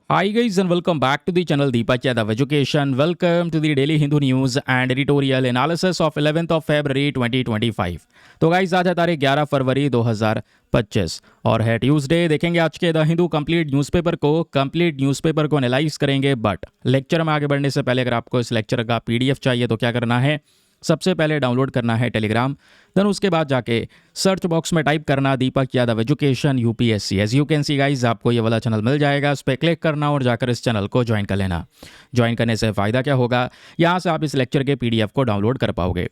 Hi guys and welcome back to the channel Deepak Yadav Education. Welcome to the Daily Hindu News and Editorial Analysis of 11th of February 2025. तो guys आज है तारीख 11 फरवरी 2025 और है Tuesday. देखेंगे आज के द हिंदू कंप्लीट न्यूज़पेपर को एनालाइज करेंगे। बट लेक्चर में आगे बढ़ने से पहले अगर आपको इस लेक्चर का पीडीएफ चाहिए तो क्या करना है, सबसे पहले डाउनलोड करना है टेलीग्राम, देन उसके बाद जाके सर्च बॉक्स में टाइप करना Deepak Yadav education UPSC. As you can see guys आपको ये वाला चैनल मिल जाएगा, उस पर क्लिक करना और जाकर इस चैनल को ज्वाइन कर लेना। ज्वाइन करने से फ़ायदा क्या होगा, यहाँ से आप इस लेक्चर के पीडीएफ को डाउनलोड कर पाओगे।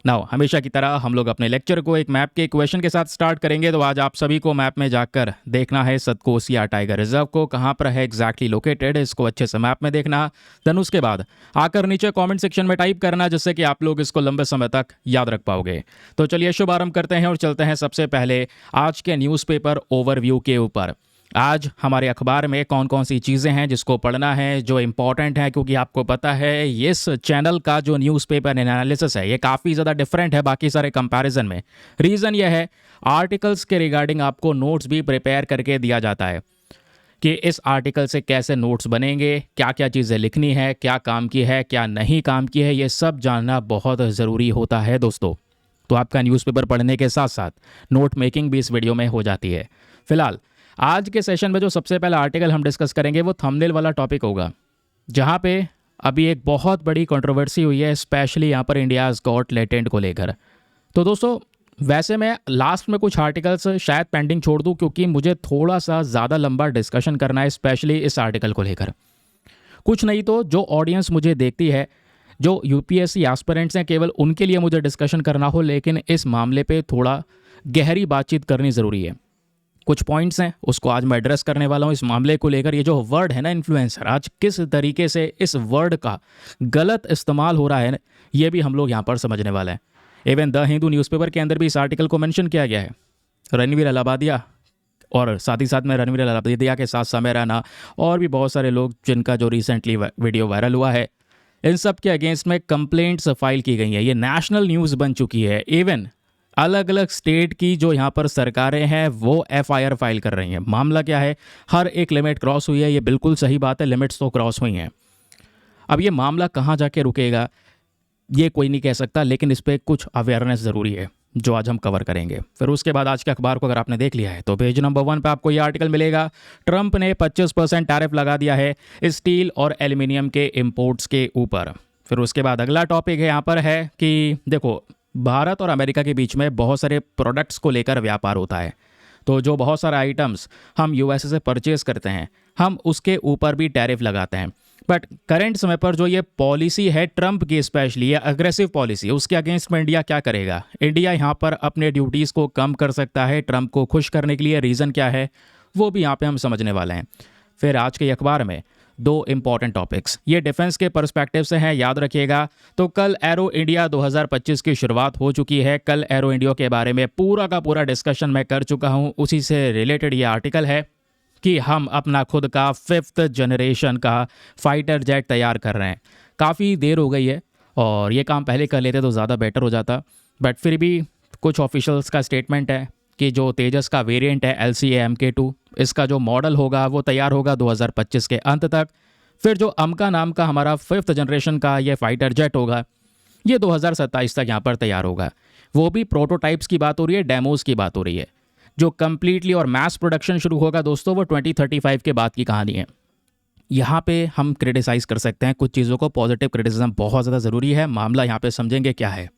नाउ हमेशा की तरह हम लोग अपने लेक्चर को एक मैप के क्वेश्चन के साथ स्टार्ट करेंगे। तो आज आप सभी को मैप में जाकर देखना है सतकोसिया टाइगर रिजर्व को कहाँ पर है एग्जैक्टली लोकेटेड, इसको अच्छे से मैप में देखना। देन उसके बाद आकर नीचे कमेंट सेक्शन में टाइप करना, जिससे कि आप लोग इसको लंबे समय तक याद रख पाओगे। तो चलिए शुभारंभ करते हैं और चलते हैं सबसे पहले आज के न्यूज़पेपर ओवरव्यू के ऊपर। आज हमारे अखबार में कौन कौन सी चीज़ें हैं जिसको पढ़ना है, जो इम्पॉर्टेंट है, क्योंकि आपको पता है इस चैनल का जो न्यूज़पेपर एनालिसिस है ये काफ़ी ज़्यादा डिफरेंट है बाकी सारे कंपैरिजन में। रीज़न ये है, आर्टिकल्स के रिगार्डिंग आपको नोट्स भी प्रिपेयर करके दिया जाता है कि इस आर्टिकल से कैसे नोट्स बनेंगे, क्या क्या चीज़ें लिखनी है, क्या काम की है, क्या नहीं काम की है, ये सब जानना बहुत ज़रूरी होता है दोस्तों। तो आपका न्यूज़पेपर पढ़ने के साथ साथ नोट मेकिंग भी इस वीडियो में हो जाती है। फिलहाल आज के सेशन में जो सबसे पहला आर्टिकल हम डिस्कस करेंगे वो थंबनेल वाला टॉपिक होगा, जहां पे अभी एक बहुत बड़ी कंट्रोवर्सी हुई है, स्पेशली यहां पर इंडियाज़ गॉट लेटेंट को लेकर। तो दोस्तों वैसे मैं लास्ट में कुछ आर्टिकल्स शायद पेंडिंग छोड़ दूं, क्योंकि मुझे थोड़ा सा ज़्यादा लंबा डिस्कशन करना है, स्पेशली इस आर्टिकल को लेकर। कुछ नहीं तो जो ऑडियंस मुझे देखती है, जो यूपीएससी एस्पिरेंट्स हैं, केवल उनके लिए मुझे डिस्कशन करना हो, लेकिन इस मामले पे थोड़ा गहरी बातचीत करनी ज़रूरी है। कुछ पॉइंट्स हैं उसको आज मैं एड्रेस करने वाला हूं इस मामले को लेकर। ये जो वर्ड है ना इन्फ्लुएंसर, आज किस तरीके से इस वर्ड का गलत इस्तेमाल हो रहा है, ये भी हम लोग यहाँ पर समझने वाले हैं। इवन द हिंदू न्यूज़पेपर के अंदर भी इस आर्टिकल को मेंशन किया गया है। रणवीर अलाहाबादिया और साथ ही साथ में रणवीर अलाहाबादिया के साथ समय रैना और भी बहुत सारे लोग जिनका जो रिसेंटली वीडियो वायरल हुआ है, इन सब के अगेंस्ट में कंप्लेंट्स फाइल की गई है। ये नेशनल न्यूज़ बन चुकी है। इवन अलग अलग स्टेट की जो यहाँ पर सरकारें हैं वो एफआईआर फाइल कर रही हैं। मामला क्या है, हर एक लिमिट क्रॉस हुई है, ये बिल्कुल सही बात है, लिमिट्स तो क्रॉस हुई हैं। अब ये मामला कहाँ जाके रुकेगा ये कोई नहीं कह सकता, लेकिन इस पर कुछ अवेयरनेस ज़रूरी है जो आज हम कवर करेंगे। फिर उसके बाद आज के अखबार को अगर आपने देख लिया है तो पेज नंबर 1 पे आपको ये आर्टिकल मिलेगा। ट्रंप ने 25% टैरिफ लगा दिया है स्टील और एल्यूमिनियम के इम्पोर्ट्स के ऊपर। फिर उसके बाद अगला टॉपिक है यहाँ पर है कि देखो, भारत और अमेरिका के बीच में बहुत सारे प्रोडक्ट्स को लेकर व्यापार होता है। तो जो बहुत सारे आइटम्स हम यूएसए से परचेज़ करते हैं, हम उसके ऊपर भी टैरिफ लगाते हैं। बट करंट समय पर जो ये पॉलिसी है ट्रंप की, स्पेशली ये अग्रेसिव पॉलिसी, उसके अगेंस्ट में इंडिया क्या करेगा? इंडिया यहाँ पर अपने ड्यूटीज़ को कम कर सकता है ट्रंप को खुश करने के लिए। रीज़न क्या है वो भी यहाँ पे हम समझने वाले हैं। फिर आज के अखबार में 2 इंपॉर्टेंट टॉपिक्स, ये डिफेंस के पर्सपेक्टिव से हैं, याद रखिएगा। तो कल एरो इंडिया 2025 की शुरुआत हो चुकी है। कल एरो इंडिया के बारे में पूरा का पूरा डिस्कशन मैं कर चुका हूँ। उसी से रिलेटेड ये आर्टिकल है कि हम अपना खुद का 5th जनरेशन का फाइटर जेट तैयार कर रहे हैं। काफ़ी देर हो गई है और ये काम पहले कर लेते तो ज़्यादा बेटर हो जाता, बट फिर भी कुछ ऑफिशियल्स का स्टेटमेंट है कि जो तेजस का वेरिएंट है LCA Mk2, इसका जो मॉडल होगा वो तैयार होगा 2025 के अंत तक। फिर जो अमका नाम का हमारा 5th जनरेशन का ये फाइटर जेट होगा, ये 2027 तक यहाँ पर तैयार होगा। वो भी प्रोटोटाइप्स की बात हो रही है, डेमोज की बात हो रही है। जो कंप्लीटली और मैस प्रोडक्शन शुरू होगा दोस्तों, वो 2035 के बाद की कहानी है। यहाँ पे हम क्रिटिसाइज़ कर सकते हैं कुछ चीज़ों को, पॉजिटिव क्रिटिसिज्म बहुत ज़्यादा ज़रूरी है। मामला यहाँ पे समझेंगे क्या है।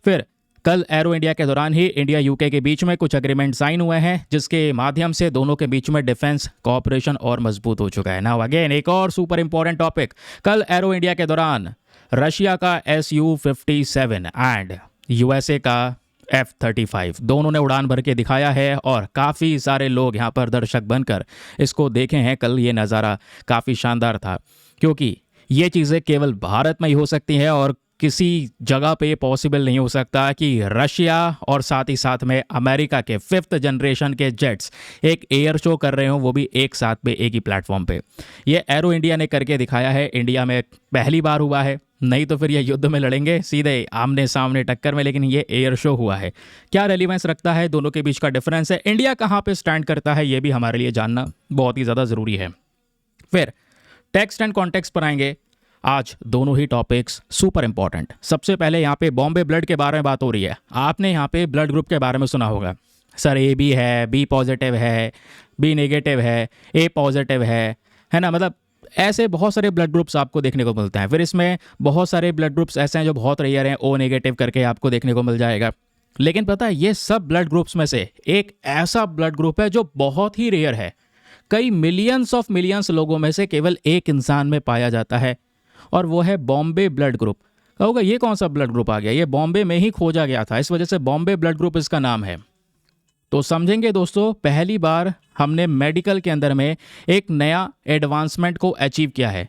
फिर कल एरो इंडिया के दौरान ही इंडिया यूके के बीच में कुछ एग्रीमेंट साइन हुए हैं, जिसके माध्यम से दोनों के बीच में डिफेंस कोऑपरेशन और मजबूत हो चुका है। नाउ अगेन एक और सुपर इंपॉर्टेंट टॉपिक, कल एरो इंडिया के दौरान रशिया का Su-57 एंड यूएसए का F-35 दोनों ने उड़ान भर के दिखाया है और काफ़ी सारे लोग यहाँ पर दर्शक बनकर इसको देखे हैं। कल ये नज़ारा काफ़ी शानदार था, क्योंकि ये चीज़ें केवल भारत में ही हो सकती हैं और किसी जगह पे पॉसिबल नहीं हो सकता कि रशिया और साथ ही साथ में अमेरिका के 5th जनरेशन के जेट्स एक एयर शो कर रहे हों, वो भी एक साथ में एक ही प्लेटफॉर्म पे। ये एरो इंडिया ने करके दिखाया है। इंडिया में पहली बार हुआ है, नहीं तो फिर ये युद्ध में लड़ेंगे सीधे आमने सामने टक्कर में, लेकिन ये एयर शो हुआ है। क्या रेलिवेंस रखता है, दोनों के बीच का डिफरेंस है, इंडिया कहाँ पे स्टैंड करता है, ये भी हमारे लिए जानना बहुत ही ज़्यादा ज़रूरी है। फिर टेक्स्ट एंड कॉन्टेक्स्ट पर आएंगे। आज दोनों ही टॉपिक्स सुपर इंपॉर्टेंट। सबसे पहले यहाँ पे बॉम्बे ब्लड के बारे में बात हो रही है। आपने यहाँ पे ब्लड ग्रुप के बारे में सुना होगा, सर ए बी है, बी पॉजिटिव है, बी नेगेटिव है, ए पॉजिटिव है ना। मतलब ऐसे बहुत सारे ब्लड ग्रुप्स आपको देखने को मिलते हैं। फिर इसमें बहुत सारे ब्लड ग्रुप्स ऐसे हैं जो बहुत रेयर हैं, ओ नेगेटिव करके आपको देखने को मिल जाएगा। लेकिन पता है ये सब ब्लड ग्रुप्स में से एक ऐसा ब्लड ग्रुप है जो बहुत ही रेयर है। कई मिलियंस लोगों में से केवल एक इंसान में पाया जाता है, और वो है बॉम्बे ब्लड ग्रुप। कहोगे ये कौन सा ब्लड ग्रुप आ गया, ये बॉम्बे में ही खोजा गया था, इस वजह से बॉम्बे ब्लड ग्रुप इसका नाम है। तो समझेंगे दोस्तों, पहली बार हमने मेडिकल के अंदर में एक नया एडवांसमेंट को अचीव किया है।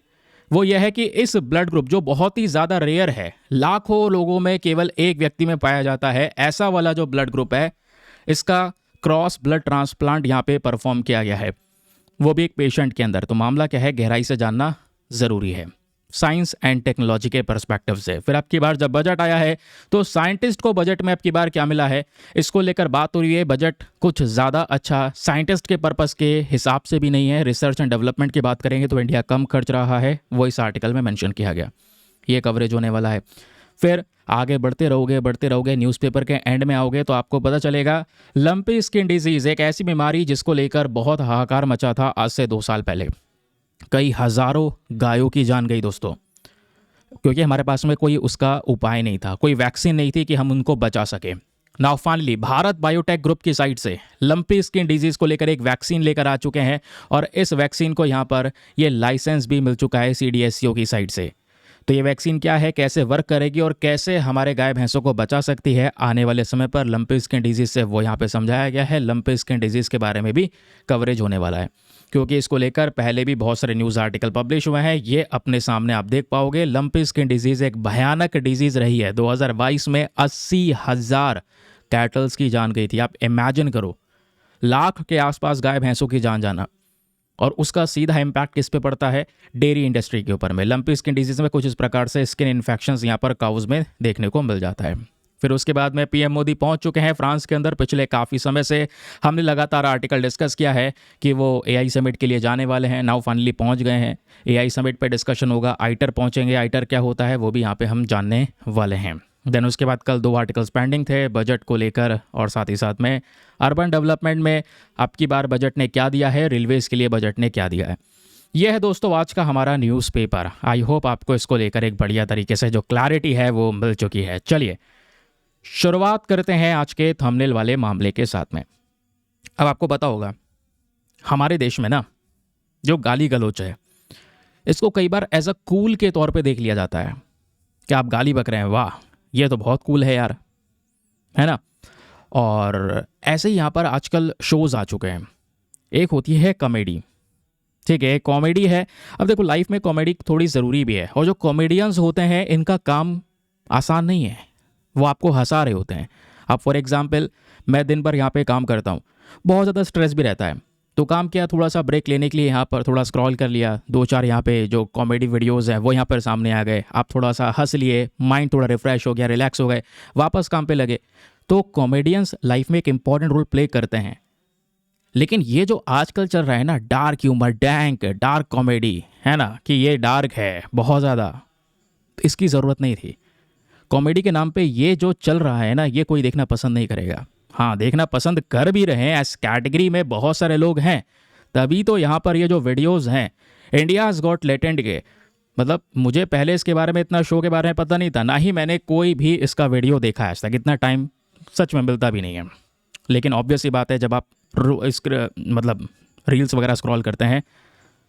वो यह है कि इस ब्लड ग्रुप जो बहुत ही ज़्यादा रेयर है, लाखों लोगों में केवल एक व्यक्ति में पाया जाता है, ऐसा वाला जो ब्लड ग्रुप है, इसका क्रॉस ब्लड ट्रांसप्लांट यहाँ पे परफॉर्म किया गया है, वो भी एक पेशेंट के अंदर। तो मामला क्या है, गहराई से जानना ज़रूरी है साइंस एंड टेक्नोलॉजी के पर्सपेक्टिव से। फिर अब की बार जब बजट आया है तो साइंटिस्ट को बजट में अब की बार क्या मिला है, इसको लेकर बात हो रही है। बजट कुछ ज़्यादा अच्छा साइंटिस्ट के पर्पस के हिसाब से भी नहीं है। रिसर्च एंड डेवलपमेंट की बात करेंगे तो इंडिया कम खर्च रहा है, वो इस आर्टिकल में मेंशन किया गया। ये कवरेज होने वाला है। फिर आगे बढ़ते रहोगे न्यूज़पेपर के एंड में आओगे तो आपको पता चलेगा लंपी स्किन डिजीज़ एक ऐसी बीमारी जिसको लेकर बहुत हाहाकार मचा था आज से 2 साल पहले। कई हज़ारों गायों की जान गई दोस्तों, क्योंकि हमारे पास में कोई उसका उपाय नहीं था, कोई वैक्सीन नहीं थी कि हम उनको बचा सकें। Now finally Bharat biotech group की साइड से लंपी स्किन डिजीज़ को लेकर एक वैक्सीन लेकर आ चुके हैं, और इस वैक्सीन को यहाँ पर ये लाइसेंस भी मिल चुका है CDSCO की साइड से। तो ये वैक्सीन क्या है, कैसे वर्क करेगी और कैसे हमारे गाय भैंसों को बचा सकती है आने वाले समय पर लंपी स्किन डिजीज़ से, वो यहाँ पे समझाया गया है। लंपी स्किन डिजीज़ के बारे में भी कवरेज होने वाला है, क्योंकि इसको लेकर पहले भी बहुत सारे न्यूज़ आर्टिकल पब्लिश हुए हैं। ये अपने सामने आप देख पाओगे। लंपी स्किन डिजीज़ एक भयानक डिजीज़ रही है। 2022 में 80,000 कैटल्स की जान गई थी। आप इमेजिन करो, लाख के आसपास गाय भैंसों की जान जाना, और उसका सीधा इम्पैक्ट किस पे पड़ता है, डेयरी इंडस्ट्री के ऊपर में। लंपी स्किन डिजीज़ में कुछ इस प्रकार से स्किन इन्फेक्शंस यहाँ पर काउज में देखने को मिल जाता है। फिर उसके बाद में PM मोदी पहुंच चुके हैं फ्रांस के अंदर। पिछले काफ़ी समय से हमने लगातार आर्टिकल डिस्कस किया है कि वो AI समिट के लिए जाने वाले हैं। नाउ फाइनली पहुंच गए हैं। AI समिट पे डिस्कशन होगा, आइटर पहुंचेंगे। आइटर क्या होता है वो भी यहाँ पे हम जानने वाले हैं। देन उसके बाद कल 2 आर्टिकल्स पेंडिंग थे बजट को लेकर, और साथ ही साथ में अर्बन डेवलपमेंट में अब की बार बजट ने क्या दिया है, रेलवेज के लिए बजट ने क्या दिया है। यह है दोस्तों आज का हमारा न्यूज़पेपर। आई होप आपको इसको लेकर एक बढ़िया तरीके से जो क्लैरिटी है वो मिल चुकी है। चलिए शुरुआत करते हैं आज के थंबनेल वाले मामले के साथ में। अब आपको पता होगा हमारे देश में ना जो गाली गलौच है, इसको कई बार एज अ कूल के तौर पे देख लिया जाता है कि आप गाली बक रहे हैं, वाह ये तो बहुत कूल है यार, है ना। और ऐसे ही यहाँ पर आजकल शोज़ आ चुके हैं। एक होती है कॉमेडी, ठीक है, कॉमेडी है। अब देखो लाइफ में कॉमेडी थोड़ी ज़रूरी भी है, और जो कॉमेडियंस होते हैं इनका काम आसान नहीं है, वो आपको हंसा रहे होते हैं। अब फॉर एग्जांपल मैं दिन भर यहाँ पे काम करता हूँ, बहुत ज़्यादा स्ट्रेस भी रहता है, तो काम किया थोड़ा सा ब्रेक लेने के लिए यहाँ पर थोड़ा स्क्रॉल कर लिया, 2-4 यहाँ पे जो कॉमेडी वीडियोज़ हैं वो यहाँ पर सामने आ गए, आप थोड़ा सा हंस लिए, माइंड थोड़ा रिफ्रेश हो गया, रिलैक्स हो गए, वापस काम पे लगे। तो कॉमेडियंस लाइफ में एक इंपॉर्टेंट रोल प्ले करते हैं। लेकिन ये जो आजकल चल रहा है ना, डार्क ह्यूमर, डार्क कॉमेडी, है ना, कि ये डार्क है बहुत ज़्यादा, इसकी ज़रूरत नहीं थी। कॉमेडी के नाम पे ये जो चल रहा है ना, ये कोई देखना पसंद नहीं करेगा। हाँ, देखना पसंद कर भी रहे हैं, इस कैटेगरी में बहुत सारे लोग हैं, तभी तो यहाँ पर ये जो वीडियोस हैं इंडियाज़ गॉट टैलेंट के, मतलब मुझे पहले इसके बारे में इतना शो के बारे में पता नहीं था, ना ही मैंने कोई भी इसका वीडियो देखा है आज तक, इतना टाइम सच में मिलता भी नहीं है। लेकिन ऑब्वियस सी बात है, जब आप मतलब रील्स वगैरह स्क्रॉल करते हैं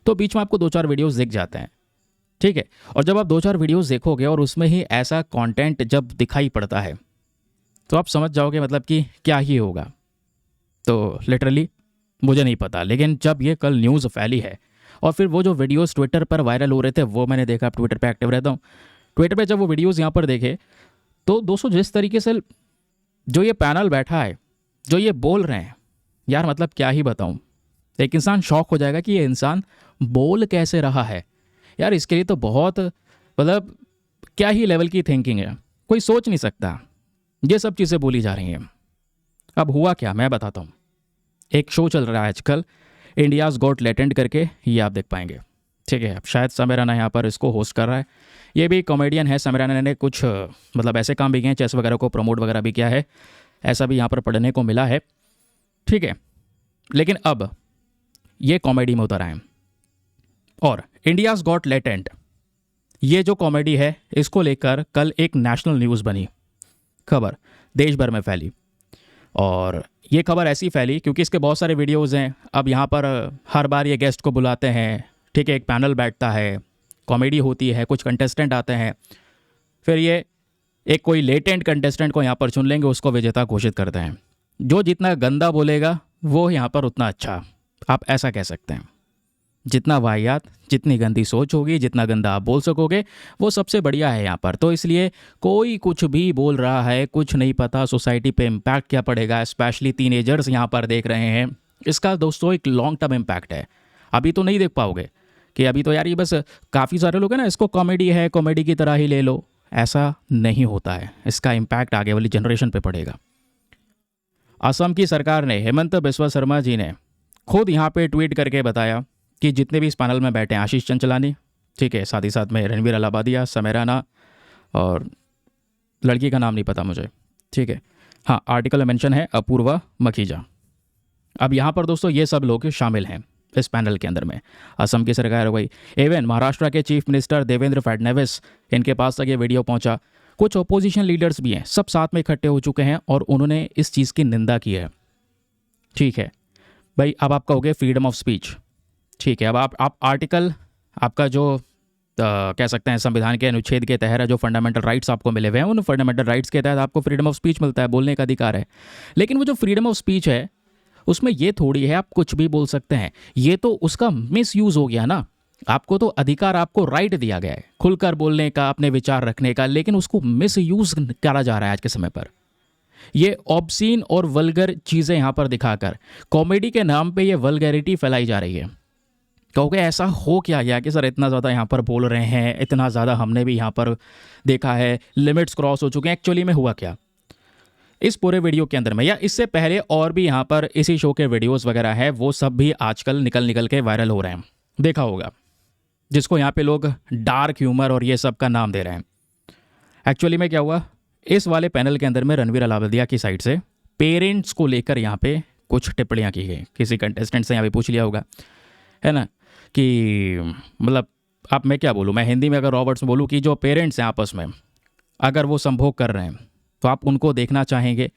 तो बीच में आपको 2-4 वीडियोज़ दिख जाते हैं, ठीक है। और जब आप 2-4 वीडियोस देखोगे और उसमें ही ऐसा कंटेंट जब दिखाई पड़ता है तो आप समझ जाओगे मतलब कि क्या ही होगा। तो लिटरली मुझे नहीं पता, लेकिन जब ये कल न्यूज़ फैली है और फिर वो जो वीडियोस ट्विटर पर वायरल हो रहे थे वो मैंने देखा, ट्विटर पे एक्टिव रहता हूँ, ट्विटर पे जब वो वीडियोस यहाँ पर देखे तो दोस्तों जिस तरीके से जो ये पैनल बैठा है, जो ये बोल रहे हैं यार, मतलब क्या ही बताऊँ, एक इंसान शॉक हो जाएगा कि ये इंसान बोल कैसे रहा है यार। इसके लिए तो बहुत मतलब क्या ही लेवल की थिंकिंग है, कोई सोच नहीं सकता। ये सब चीज़ें बोली जा रही हैं। अब हुआ क्या मैं बताता हूँ। एक शो चल रहा है आजकल इंडियाज़ गॉट टैलेंट करके, ये आप देख पाएंगे। ठीक है, अब शायद समय रैना यहाँ पर इसको होस्ट कर रहा है। ये भी कॉमेडियन है। समय रैना ने कुछ मतलब ऐसे काम भी किए हैं, चेस वगैरह को प्रमोट वगैरह भी किया है, ऐसा भी यहाँ पर पढ़ने को मिला है। ठीक है, लेकिन अब ये कॉमेडी में उतर आए और इंडियाज़ गॉट लेटेंट, ये जो कॉमेडी है इसको लेकर कल एक नेशनल न्यूज़ बनी, खबर देश भर में फैली। और ये खबर ऐसी फैली क्योंकि इसके बहुत सारे वीडियोज़ हैं। अब यहाँ पर हर बार ये गेस्ट को बुलाते हैं, ठीक है, एक पैनल बैठता है, कॉमेडी होती है, कुछ कंटेस्टेंट आते हैं, फिर ये एक कोई लेटेंट कंटेस्टेंट को यहाँ पर चुन लेंगे, उसको विजेता घोषित करते हैं। जो जितना गंदा बोलेगा वो यहाँ पर उतना अच्छा, आप ऐसा कह सकते हैं। जितना वाहियात, जितनी गंदी सोच होगी, जितना गंदा आप बोल सकोगे, वो सबसे बढ़िया है यहाँ पर। तो इसलिए कोई कुछ भी बोल रहा है, कुछ नहीं पता सोसाइटी पे इम्पैक्ट क्या पड़ेगा, स्पेशली टीनेजर्स यहाँ पर देख रहे हैं। इसका दोस्तों एक लॉन्ग टर्म इम्पैक्ट है। अभी तो नहीं देख पाओगे कि अभी तो यार ये बस काफ़ी सारे लोग हैं ना, इसको कॉमेडी है, कॉमेडी की तरह ही ले लो, ऐसा नहीं होता है। इसका इम्पैक्ट आगे वाली जनरेशन पे पड़ेगा। असम की सरकार ने, हेमंत बिस्वा शर्मा जी ने खुद यहाँ पे ट्वीट करके बताया कि जितने भी इस पैनल में बैठे हैं, आशीष चंचलानी, ठीक है, साथ ही साथ में रणवीर अलाहाबादिया, समय रैना और लड़की का नाम नहीं पता मुझे, ठीक है, हाँ, आर्टिकल में मेंशन है अपूर्वा मखीजा। अब यहाँ पर दोस्तों ये सब लोग शामिल हैं इस पैनल के अंदर में। असम की सरकार हो गई, इवन महाराष्ट्र के चीफ मिनिस्टर देवेंद्र फडणवीस, इनके पास तक ये वीडियो पहुंचा। कुछ अपोजिशन लीडर्स भी हैं, सब साथ में इकट्ठे हो चुके हैं और उन्होंने इस चीज़ की निंदा की है। ठीक है भाई, अब आप कहोगे फ्रीडम ऑफ स्पीच, ठीक है, अब आप आर्टिकल, आपका जो कह सकते हैं संविधान के अनुच्छेद के तहत जो फंडामेंटल राइट्स आपको मिले हुए हैं, उन फंडामेंटल राइट्स के तहत आपको फ्रीडम ऑफ स्पीच मिलता है, बोलने का अधिकार है। लेकिन वो जो फ्रीडम ऑफ स्पीच है उसमें ये थोड़ी है आप कुछ भी बोल सकते हैं, ये तो उसका मिस यूज़ हो गया ना। आपको तो अधिकार, आपको राइट दिया गया है खुलकर बोलने का, अपने विचार रखने का, लेकिन उसको मिस यूज़ करा जा रहा है आज के समय पर। ये ऑब्सीन और वल्गर चीज़ें यहाँ पर दिखाकर कॉमेडी के नाम पे ये वल्गैरिटी फैलाई जा रही है। कहोगे ऐसा हो क्या गया कि सर इतना ज़्यादा यहाँ पर बोल रहे हैं, इतना ज़्यादा हमने भी यहाँ पर देखा है, लिमिट्स क्रॉस हो चुके हैं। एक्चुअली में हुआ क्या इस पूरे वीडियो के अंदर में, या इससे पहले और भी यहाँ पर इसी शो के वीडियोस वगैरह है, वो सब भी आजकल निकल के वायरल हो रहे हैं, देखा होगा, जिसको यहाँ पे लोग डार्क ह्यूमर और ये सब का नाम दे रहे हैं। एक्चुअली में क्या हुआ, इस वाले पैनल के अंदर में रणवीर अलाहाबादिया की साइड से पेरेंट्स को लेकर यहाँ पे कुछ टिप्पणियाँ की गई। किसी कंटेस्टेंट से यहाँ पे पूछ लिया होगा, है ना, कि मतलब अब मैं क्या बोलूँ, मैं हिंदी में अगर रॉबर्ट्स में बोलूँ कि जो पेरेंट्स हैं आपस में अगर वो संभोग कर रहे हैं तो आप उनको देखना चाहेंगे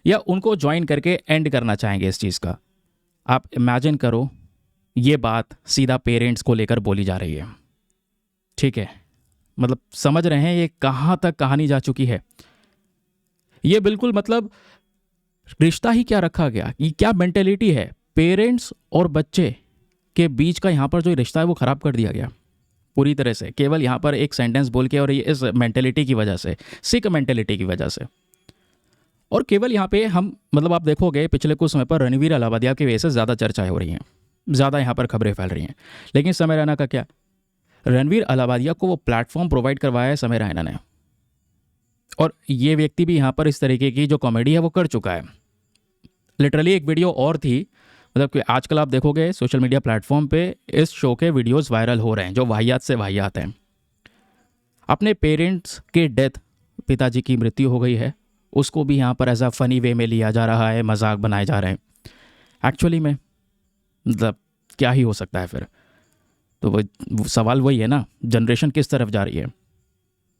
या उनको ज्वाइन करके एंड करना चाहेंगे इस चीज़ का। आप इमेजिन करो, ये बात सीधा पेरेंट्स को लेकर बोली जा रही है। ठीक है, मतलब समझ रहे हैं ये कहाँ तक कहानी जा चुकी है। ये बिल्कुल मतलब रिश्ता ही क्या रखा गया, ये क्या मेंटेलिटी है, पेरेंट्स और बच्चे के बीच का यहाँ पर जो रिश्ता है वो ख़राब कर दिया गया पूरी तरह से, केवल यहाँ पर एक सेंटेंस बोल के, और ये इस मेंटेलिटी की वजह से, सिक मेंटेलिटी की वजह से। और केवल यहाँ पे हम मतलब आप देखोगे पिछले कुछ समय पर रणवीर अलाहाबादिया की वजह से ज़्यादा चर्चाएं हो रही हैं, ज़्यादा यहाँ पर खबरें फैल रही हैं। लेकिन समय रैना का क्या, रणवीर अलाहाबादिया को वो प्लेटफॉर्म प्रोवाइड करवाया है समय रैना ने, और ये व्यक्ति भी यहाँ पर इस तरीके की जो कॉमेडी है वो कर चुका है। लिटरली एक वीडियो और थी, मतलब कि आजकल आप देखोगे सोशल मीडिया प्लेटफॉर्म पे इस शो के वीडियोस वायरल हो रहे हैं जो वाहियात से वाहियात हैं। अपने पेरेंट्स के डेथ, पिताजी की मृत्यु हो गई है, उसको भी यहाँ पर एज अ फनी वे में लिया जा रहा है, मजाक बनाए जा रहे हैं। एक्चुअली में मतलब क्या ही हो सकता है फिर। तो वो सवाल वही है ना, जनरेशन किस तरफ जा रही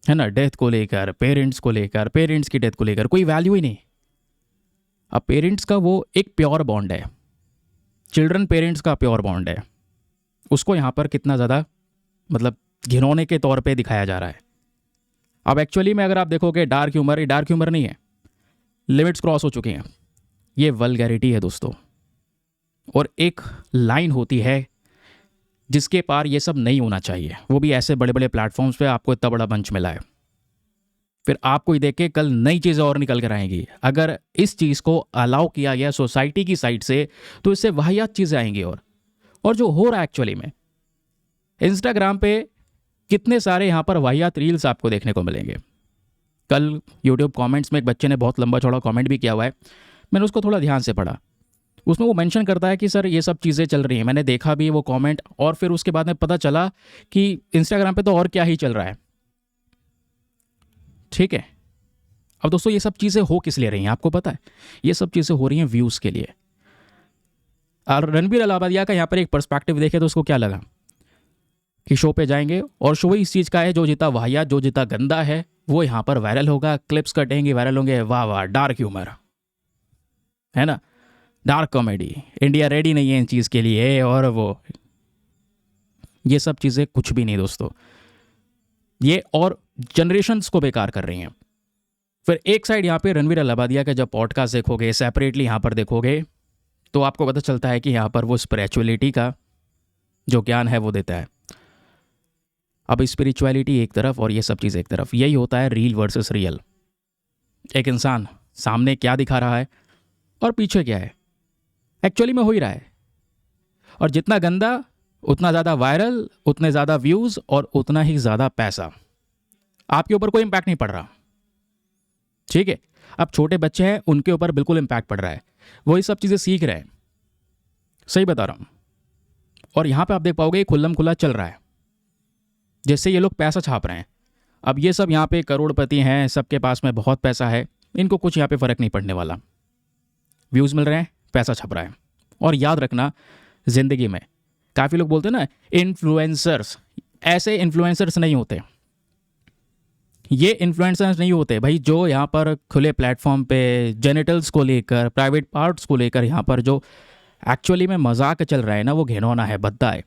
है ना, डेथ को लेकर, पेरेंट्स को लेकर, पेरेंट्स की डेथ को लेकर कोई वैल्यू ही नहीं। अब पेरेंट्स का वो एक प्योर बॉन्ड है, चिल्ड्रन पेरेंट्स का प्योर बॉन्ड है, उसको यहाँ पर कितना ज़्यादा मतलब घिनौने के तौर पे दिखाया जा रहा है। अब एक्चुअली में अगर आप देखोगे डार्क ह्यूमर, ये डार्क ह्यूमर नहीं है, लिमिट्स क्रॉस हो चुकी हैं, ये वल्गैरिटी है दोस्तों। और एक लाइन होती है जिसके पार ये सब नहीं होना चाहिए, वो भी ऐसे बड़े बड़े प्लेटफॉर्म्स पे आपको इतना बड़ा मंच मिला है, फिर आपको ही देख के कल नई चीज़ें और निकल कर आएंगी। अगर इस चीज़ को अलाउ किया गया सोसाइटी की साइड से तो इससे वाहियात चीज़ें आएंगी। और जो हो रहा है एक्चुअली में इंस्टाग्राम पे कितने सारे यहाँ पर वाहियात रील्स आपको देखने को मिलेंगे। कल यूट्यूब कमेंट्स में एक बच्चे ने बहुत लंबा चौड़ा कमेंट भी किया हुआ है, मैंने उसको थोड़ा ध्यान से पढ़ा। उसमें वो मेंशन करता है कि सर ये सब चीज़ें चल रही हैं, मैंने देखा भी है वो कमेंट, और फिर उसके बाद में पता चला कि इंस्टाग्राम पे तो और क्या ही चल रहा है। ठीक है, अब दोस्तों ये सब चीज़ें हो किस लिए रही हैं आपको पता है? ये सब चीज़ें हो रही हैं व्यूज़ के लिए। और रणबीर अलाहाबादिया का यहाँ पर एक पर्सपेक्टिव देखे तो उसको क्या लगा कि शो पे जाएंगे और शो इस चीज़ का है, जो जितना वाहियात, जो जितना गंदा है वो यहाँ पर वायरल होगा, क्लिप्स कटेंगे, वायरल होंगे, वाह वाह डार्क ह्यूमर है ना, डार्क कॉमेडी, इंडिया रेडी नहीं है इन चीज़ के लिए, और वो ये सब चीज़ें कुछ भी नहीं दोस्तों, ये और जनरेशन्स को बेकार कर रही हैं। फिर एक साइड यहाँ पे रणबीर अलाहाबादिया का जब पॉडकास्ट देखोगे, सेपरेटली यहाँ पर देखोगे, तो आपको पता चलता है कि यहाँ पर वो स्पिरिचुअलिटी का जो ज्ञान है वो देता है। अब स्पिरिचुअलिटी एक तरफ और ये सब चीज़ एक तरफ, यही होता है रील वर्सेस रियल। एक इंसान सामने क्या दिखा रहा है और पीछे क्या है, एक्चुअली में हो ही रहा है। और जितना गंदा उतना ज़्यादा वायरल, उतने ज़्यादा व्यूज़ और उतना ही ज़्यादा पैसा। आपके ऊपर कोई इम्पैक्ट नहीं पड़ रहा। ठीक है, अब छोटे बच्चे हैं उनके ऊपर बिल्कुल इम्पैक्ट पड़ रहा है, वही सब चीज़ें सीख रहे हैं, सही बता रहा हूँ। और यहाँ पे आप देख पाओगे खुल्लम खुला चल रहा है, जैसे ये लोग पैसा छाप रहे हैं। अब ये सब यहाँ पे करोड़पति हैं, सबके पास में बहुत पैसा है, इनको कुछ यहाँ पे फ़र्क नहीं पड़ने वाला। व्यूज़ मिल रहे हैं, पैसा छप रहा है। और याद रखना, ज़िंदगी में काफ़ी लोग बोलते हैं ना इन्फ्लुएंसर्स, ऐसे इन्फ्लुएंसर्स नहीं होते, ये इन्फ्लुएंसर्स नहीं होते भाई, जो यहाँ पर खुले प्लेटफॉर्म पे जेनिटल्स को लेकर, प्राइवेट पार्ट्स को लेकर यहाँ पर जो एक्चुअली में मजाक चल रहा है ना, वो घिनौना है, भद्दा है।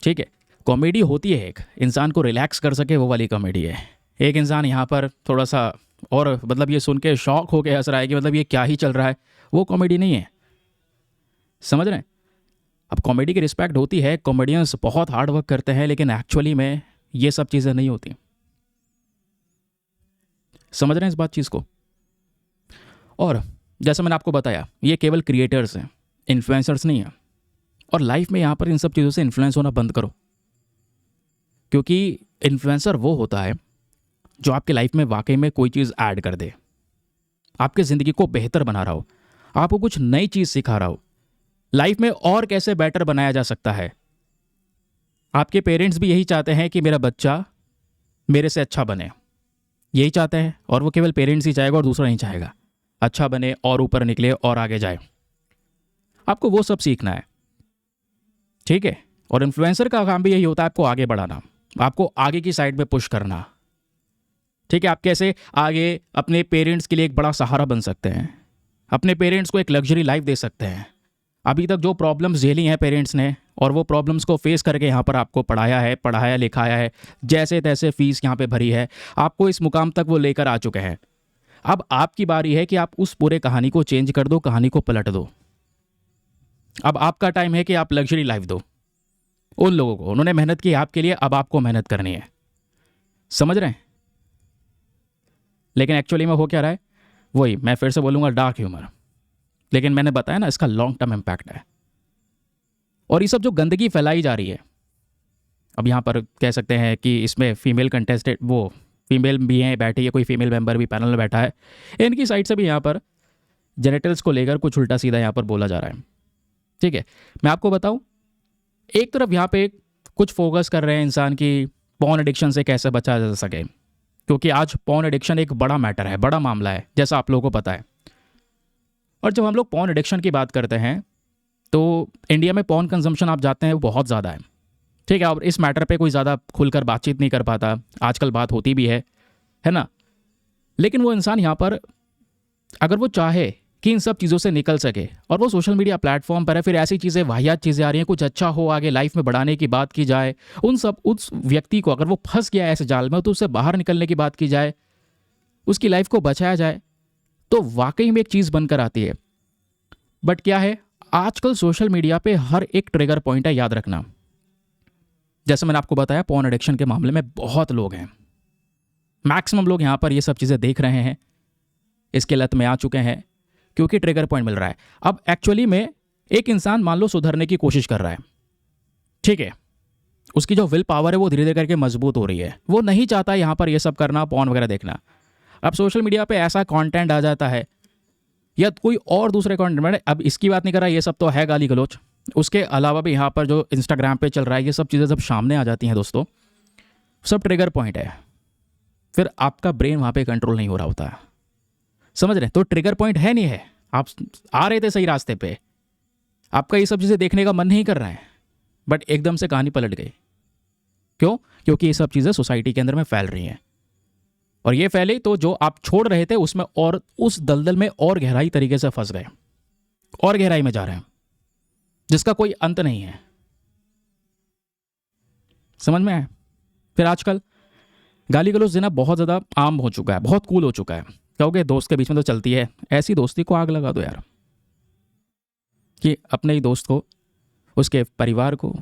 ठीक है, कॉमेडी होती है, एक इंसान को रिलैक्स कर सके वो वाली कॉमेडी है। एक इंसान यहाँ पर थोड़ा सा और मतलब ये सुन के शॉक हो के हंस रहा है कि मतलब ये क्या ही चल रहा है, वो कॉमेडी नहीं है, समझ रहे हैं? अब कॉमेडी की रिस्पेक्ट होती है, कॉमेडियंस बहुत हार्ड वर्क करते हैं, लेकिन एक्चुअली में ये सब चीज़ें नहीं होती। समझ रहे हैं इस बात चीज़ को? और जैसा मैंने आपको बताया, ये केवल क्रिएटर्स हैं, इन्फ्लुएंसर्स नहीं हैं। और लाइफ में यहाँ पर इन सब चीज़ों से इन्फ्लुएंस होना बंद करो, क्योंकि इन्फ्लुएंसर वो होता है जो आपके लाइफ में वाकई में कोई चीज़ ऐड कर दे, आपकी ज़िंदगी को बेहतर बना रहा हो, आपको कुछ नई चीज़ सिखा रहा हो, लाइफ में और कैसे बेटर बनाया जा सकता है। आपके पेरेंट्स भी यही चाहते हैं कि मेरा बच्चा मेरे से अच्छा बने, यही चाहते हैं, और वो केवल पेरेंट्स ही चाहेगा और दूसरा नहीं चाहेगा, अच्छा बने और ऊपर निकले और आगे जाए। आपको वो सब सीखना है, ठीक है? और इन्फ्लुएंसर का काम भी यही होता है, आपको आगे बढ़ाना, आपको आगे की साइड में पुश करना। ठीक है, आप कैसे आगे अपने पेरेंट्स के लिए एक बड़ा सहारा बन सकते हैं, अपने पेरेंट्स को एक लग्जरी लाइफ दे सकते हैं। अभी तक जो प्रॉब्लम्स झेली हैं पेरेंट्स ने, और वो प्रॉब्लम्स को फेस करके यहाँ पर आपको पढ़ाया लिखाया है, जैसे तैसे फीस यहाँ पे भरी है, आपको इस मुकाम तक वो लेकर आ चुके हैं। अब आपकी बारी है कि आप उस पूरे कहानी को चेंज कर दो, कहानी को पलट दो। अब आपका टाइम है कि आप लग्जरी लाइफ दो उन लोगों को, उन्होंने मेहनत की आपके लिए, अब आपको मेहनत करनी है, समझ रहे हैं? लेकिन एक्चुअली में हो क्या रहा है, वही मैं फिर से बोलूँगा, डार्क ह्यूमर। लेकिन मैंने बताया ना, इसका लॉन्ग टर्म इम्पैक्ट है। और ये सब जो गंदगी फैलाई जा रही है, अब यहाँ पर कह सकते हैं कि इसमें फीमेल कंटेस्टेंट, वो फीमेल भी हैं बैठी है, कोई फीमेल मेंबर भी पैनल में बैठा है, इनकी साइड से भी यहाँ पर जेनिटल्स को लेकर कुछ उल्टा सीधा यहाँ पर बोला जा रहा है। ठीक है, मैं आपको बताऊं, एक तरफ यहाँ पे कुछ फोकस कर रहे हैं इंसान की पॉर्न एडिक्शन से कैसे बचा जा सके, क्योंकि आज पॉर्न एडिक्शन एक बड़ा मैटर है, बड़ा मामला है, जैसा आप लोगों को पता है। और जब हम लोग पॉर्न एडिक्शन की बात करते हैं तो इंडिया में पॉर्न कंजम्पशन आप जानते हैं वो बहुत ज़्यादा है। ठीक है, और इस मैटर पे कोई ज़्यादा खुलकर बातचीत नहीं कर पाता, आजकल बात होती भी है ना? लेकिन वो इंसान यहाँ पर अगर वो चाहे कि इन सब चीज़ों से निकल सके, और वो सोशल मीडिया प्लेटफॉर्म पर है, फिर ऐसी चीज़ें, वाहियात चीज़ें आ रही हैं, कुछ अच्छा हो आगे लाइफ में बढ़ाने की बात की जाए, उस व्यक्ति को अगर वो फंस गया है ऐसे जाल में, तो उससे बाहर निकलने की बात की जाए, उसकी लाइफ को बचाया जाए, तो वाकई में एक चीज़ बनकर आती है। बट क्या है, आजकल सोशल मीडिया पे हर एक ट्रिगर पॉइंट है, याद रखना। जैसे मैंने आपको बताया, पॉर्न एडिक्शन के मामले में बहुत लोग हैं, मैक्सिमम लोग यहाँ पर ये सब चीज़ें देख रहे हैं, इसके लत में आ चुके हैं, क्योंकि ट्रिगर पॉइंट मिल रहा है। अब एक्चुअली में एक इंसान मान लो सुधरने की कोशिश कर रहा है, ठीक है, उसकी जो विल पावर है वो धीरे धीरे करके मजबूत हो रही है, वो नहीं चाहता यहाँ पर ये सब करना, पॉर्न वगैरह देखना। अब सोशल मीडिया पे ऐसा कंटेंट आ जाता है या कोई और दूसरे कंटेंट में, अब इसकी बात नहीं कर रहा, ये सब तो है गाली गलौच, उसके अलावा भी यहाँ पर जो इंस्टाग्राम पे चल रहा है, ये सब चीज़ें जब सामने आ जाती हैं दोस्तों, सब ट्रिगर पॉइंट है, फिर आपका ब्रेन वहाँ पे कंट्रोल नहीं हो रहा होता है, समझ रहे? तो ट्रिगर पॉइंट है नहीं है, आप आ रहे थे सही रास्ते पे, आपका ये सब चीज़ें देखने का मन नहीं कर रहा है, बट एकदम से कहानी पलट गई। क्यों? क्योंकि ये सब चीज़ें सोसाइटी के अंदर में फैल रही हैं, और ये फैले तो जो आप छोड़ रहे थे उसमें और उस दलदल में और गहराई तरीके से फंस गए, और गहराई में जा रहे हैं जिसका कोई अंत नहीं है। समझ में आया? फिर आजकल गाली गलौज देना बहुत ज़्यादा आम हो चुका है, बहुत कूल हो चुका है। कहोगे दोस्त के बीच में तो चलती है, ऐसी दोस्ती को आग लगा दो यार, कि अपने ही दोस्त को, उसके परिवार को,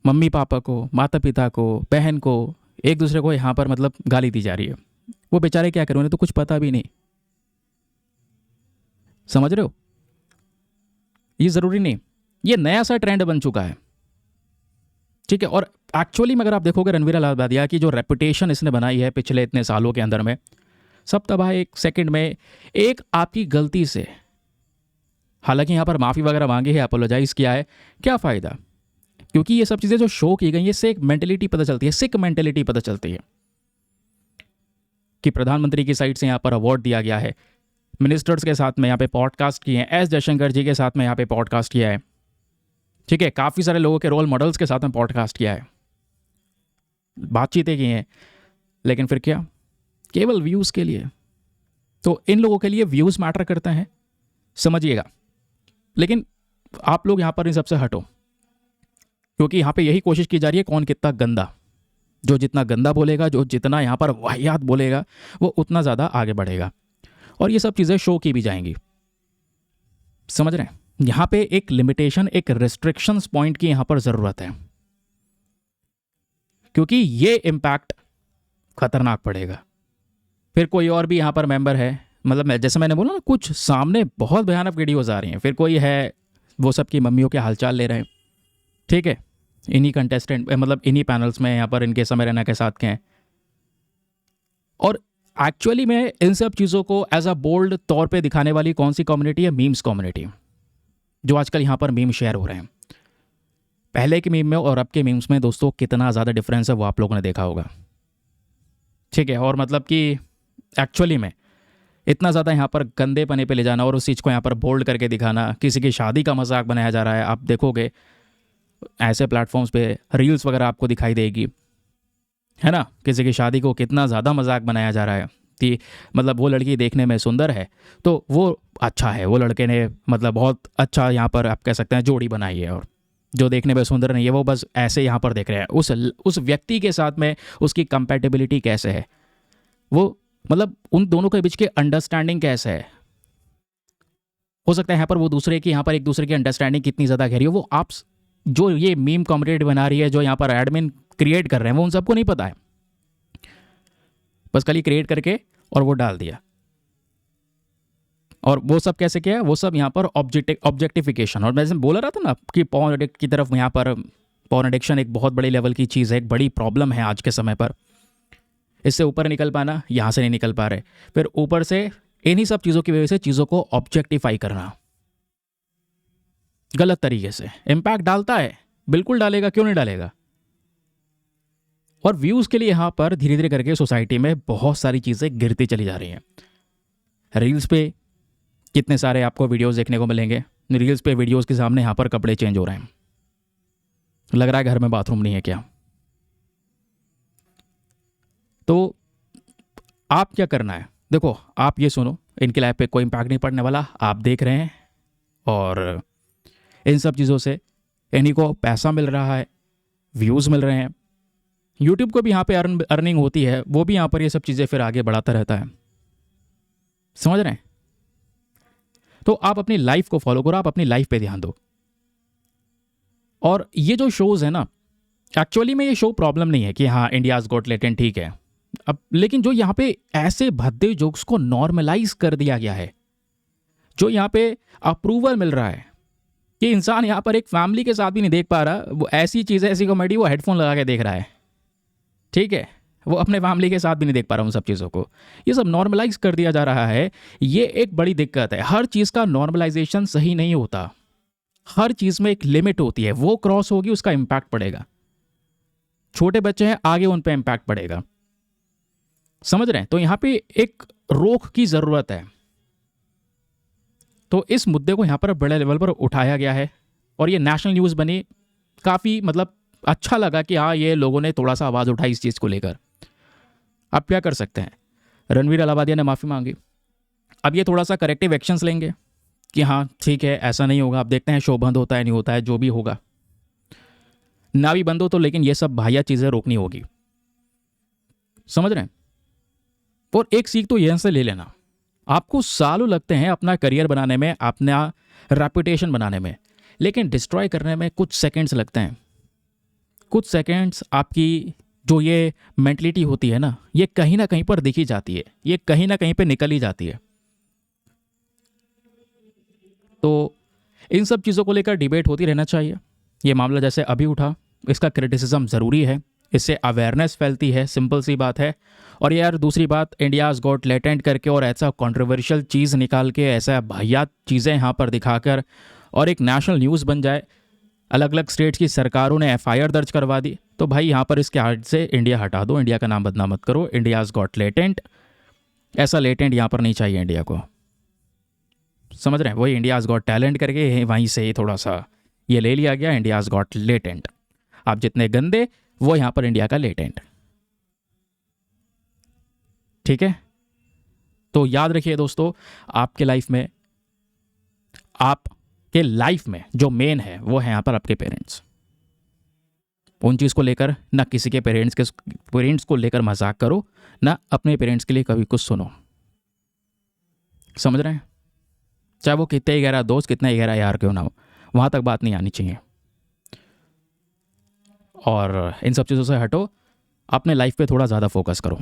मम्मी पापा को, माता पिता को, बहन को, एक दूसरे को यहाँ पर मतलब गाली दी जा रही है। वो बेचारे क्या करें, उन्हें तो कुछ पता भी नहीं। समझ रहे हो? ये ज़रूरी नहीं, ये नया सा ट्रेंड बन चुका है, ठीक है। और एक्चुअली में अगर आप देखोगे रणवीर अलाहाबादिया की जो रेपुटेशन इसने बनाई है पिछले इतने सालों के अंदर में, सब तबाह एक सेकंड में, एक आपकी गलती से। हालांकि यहाँ पर माफ़ी वगैरह मांगी है, अपोलोजाइज़ किया है, क्या फ़ायदा? क्योंकि ये सब चीज़ें जो शो की गई, इससे एक मेंटेलिटी पता चलती है, सिक मेंटेलिटी पता चलती है कि प्रधानमंत्री की साइड से यहाँ पर अवार्ड दिया गया है, मिनिस्टर्स के साथ में यहाँ पे पॉडकास्ट किए हैं, एस जयशंकर जी के साथ में यहाँ पे पॉडकास्ट किया है, ठीक है, काफ़ी सारे लोगों के रोल मॉडल्स के साथ में पॉडकास्ट किया है, बातचीतें की हैं, लेकिन फिर क्या? केवल व्यूज़ के लिए। तो इन लोगों के लिए व्यूज़ मैटर करते हैं, समझिएगा। लेकिन आप लोग यहाँ पर इन सबसे हटो, क्योंकि यहाँ पे यही कोशिश की जा रही है कौन कितना गंदा, जो जितना गंदा बोलेगा, जो जितना यहाँ पर वाहियात बोलेगा, वो उतना ज़्यादा आगे बढ़ेगा, और ये सब चीज़ें शो की भी जाएंगी। समझ रहे हैं? यहाँ पे एक लिमिटेशन, एक रिस्ट्रिक्शंस पॉइंट की यहाँ पर ज़रूरत है, क्योंकि ये इम्पैक्ट खतरनाक पड़ेगा। फिर कोई और भी यहाँ पर मेंबर है, मतलब जैसे मैंने बोला ना, कुछ सामने बहुत भयानक वीडियोस आ रही हैं, फिर कोई है वो सबकी मम्मियों के हालचाल ले रहे हैं, ठीक है, इन्हीं कंटेस्टेंट, मतलब इन्हीं पैनल्स में यहाँ पर इनके समय रैना के साथ के हैं। और एक्चुअली में इन सब चीज़ों को एज अ बोल्ड तौर पे दिखाने वाली कौन सी कम्युनिटी है? मीम्स कम्युनिटी, जो आजकल यहाँ पर मीम शेयर हो रहे हैं। पहले के मीम में और अब के मीम्स में दोस्तों कितना ज़्यादा डिफरेंस है वो आप लोगों ने देखा होगा, ठीक है। और मतलब कि एक्चुअली में इतना ज़्यादा यहाँ पर गंदे पने पे ले जाना और उस चीज़ को यहाँ पर बोल्ड करके दिखाना, किसी की शादी का मजाक बनाया जा रहा है। आप देखोगे ऐसे प्लेटफॉर्म्स पे रील्स वगैरह आपको दिखाई देगी, है ना, किसी की शादी को कितना ज़्यादा मजाक बनाया जा रहा है कि मतलब वो लड़की देखने में सुंदर है तो वो अच्छा है, वो लड़के ने मतलब बहुत अच्छा यहाँ पर आप कह सकते हैं जोड़ी बनाई है, और जो देखने में सुंदर नहीं है वो बस ऐसे यहाँ पर देख रहे हैं। उस व्यक्ति के साथ में उसकी कंपैटिबिलिटी कैसे है, वो मतलब उन दोनों के बीच के अंडरस्टैंडिंग कैसे है, हो सकता है यहाँ पर वो दूसरे की, यहाँ पर एक दूसरे की अंडरस्टैंडिंग कितनी ज़्यादा गहरी हो, वो आप जो ये मीम कम्युनिटी बना रही है, जो यहाँ पर एडमिन क्रिएट कर रहे हैं, वो उन सबको नहीं पता है, बस खाली क्रिएट करके और वो डाल दिया। और वो सब कैसे किया है? वो सब यहाँ पर ऑब्जेक्टिफिकेशन, और मैं जैसे बोला रहा था ना कि पॉर्न एडिक्ट की तरफ, यहाँ पर पॉर्न एडिक्शन एक बहुत बड़ी लेवल की चीज़ है, एक बड़ी प्रॉब्लम है आज के समय पर। इससे ऊपर निकल पाना, यहाँ से नहीं निकल पा रहे, फिर ऊपर से इन्हीं सब चीज़ों की वजह से चीज़ों को ऑब्जेक्टिफाई करना गलत तरीके से इम्पैक्ट डालता है, बिल्कुल डालेगा, क्यों नहीं डालेगा। और व्यूज़ के लिए यहाँ पर धीरे धीरे करके सोसाइटी में बहुत सारी चीज़ें गिरती चली जा रही हैं। रील्स पे कितने सारे आपको वीडियोस देखने को मिलेंगे, रील्स पे वीडियोस के सामने यहाँ पर कपड़े चेंज हो रहे हैं, लग रहा है घर में बाथरूम नहीं है क्या। तो आप क्या करना है, देखो आप ये सुनो, इनकी लाइफ पे कोई इम्पैक्ट नहीं पड़ने वाला, आप देख रहे हैं, और इन सब चीज़ों से इन्हीं को पैसा मिल रहा है, व्यूज़ मिल रहे हैं, यूट्यूब को भी यहाँ पे अर्निंग होती है, वो भी यहाँ पर ये सब चीज़ें फिर आगे बढ़ाता रहता है। समझ रहे हैं? तो आप अपनी लाइफ को फॉलो करो, आप अपनी लाइफ पे ध्यान दो। और ये जो शोज़ है ना, एक्चुअली में ये शो प्रॉब्लम नहीं है कि हाँ इंडियाज़ गॉट टैलेंट, ठीक है, अब लेकिन जो यहाँ पे ऐसे भद्दे जोक्स को नॉर्मलाइज कर दिया गया है, जो यहाँ पे अप्रूवल मिल रहा है कि इंसान यहाँ पर एक फैमिली के साथ भी नहीं देख पा रहा, वो ऐसी चीज़ है, ऐसी कॉमेडी वो हेडफोन लगा के देख रहा है, ठीक है, वो अपने फैमिली के साथ भी नहीं देख पा रहा उन सब चीज़ों को। ये सब नॉर्मलाइज कर दिया जा रहा है। ये एक बड़ी दिक्कत है। हर चीज़ का नॉर्मलाइजेशन सही नहीं होता। हर चीज़ में एक लिमिट होती है, वो क्रॉस होगी उसका इम्पैक्ट पड़ेगा। छोटे बच्चे हैं, आगे उन पर इम्पैक्ट पड़ेगा। समझ रहे हैं? तो यहाँ पे एक रोक की ज़रूरत है। तो इस मुद्दे को यहाँ पर बड़े लेवल पर उठाया गया है और ये नेशनल न्यूज़ बनी। काफ़ी मतलब अच्छा लगा कि हाँ, ये लोगों ने थोड़ा सा आवाज़ उठाई इस चीज़ को लेकर। अब क्या कर सकते हैं? रणवीर अलावादिया ने माफ़ी मांगी। अब ये थोड़ा सा करेक्टिव एक्शंस लेंगे कि हाँ ठीक है, ऐसा नहीं होगा। अब देखते हैं शो बंद होता है नहीं होता है, जो भी होगा। ना भी बंद हो तो लेकिन ये सब बाह्य चीज़ें रोकनी होगी। समझ रहे हैं? और एक सीख तो यहाँ से ले लेना, आपको सालों लगते हैं अपना करियर बनाने में, अपना रेपुटेशन बनाने में, लेकिन डिस्ट्रॉय करने में कुछ सेकंड्स लगते हैं। कुछ सेकंड्स आपकी जो ये मेंटलिटी होती है ना, ये कहीं ना कहीं पर दिखी जाती है, ये कहीं ना कहीं पे निकल ही जाती है। तो इन सब चीज़ों को लेकर डिबेट होती रहना चाहिए। ये मामला जैसे अभी उठा, इसका क्रिटिसिज्म ज़रूरी है, इससे अवेयरनेस फैलती है, सिंपल सी बात है। और यार दूसरी बात, इंडियाज़ गॉट लेटेंट करके और ऐसा कंट्रोवर्शियल चीज़ निकाल के, ऐसा वाहियात चीज़ें यहाँ पर दिखाकर और एक नेशनल न्यूज़ बन जाए, अलग अलग स्टेट्स की सरकारों ने एफआईआर दर्ज करवा दी, तो भाई यहाँ पर इसके हाथ से इंडिया हटा दो, इंडिया का नाम बदनाम मत करो। इंडियाज़ गॉट लेटेंट, ऐसा लेटेंट यहाँ पर नहीं चाहिए इंडिया को। समझ रहे हैं? वही इंडियाज़ गॉट टैलेंट करके वहीं से ही थोड़ा सा ये ले लिया गया, इंडियाज़ गॉट लेटेंट। आप जितने गंदे, वो यहाँ पर इंडिया का लेटेंट। ठीक है? तो याद रखिए दोस्तों, आपके लाइफ में जो मेन है वो है यहाँ पर आपके पेरेंट्स। उन चीज़ को लेकर ना किसी के पेरेंट्स को लेकर मजाक करो, ना अपने पेरेंट्स के लिए कभी कुछ सुनो। समझ रहे हैं? चाहे वो कितने ही गहरा दोस्त, कितना ही गहरा यार क्यों ना हो, वहाँ तक बात नहीं आनी चाहिए। और इन सब चीज़ों से हटो, अपने लाइफ पे थोड़ा ज़्यादा फोकस करो,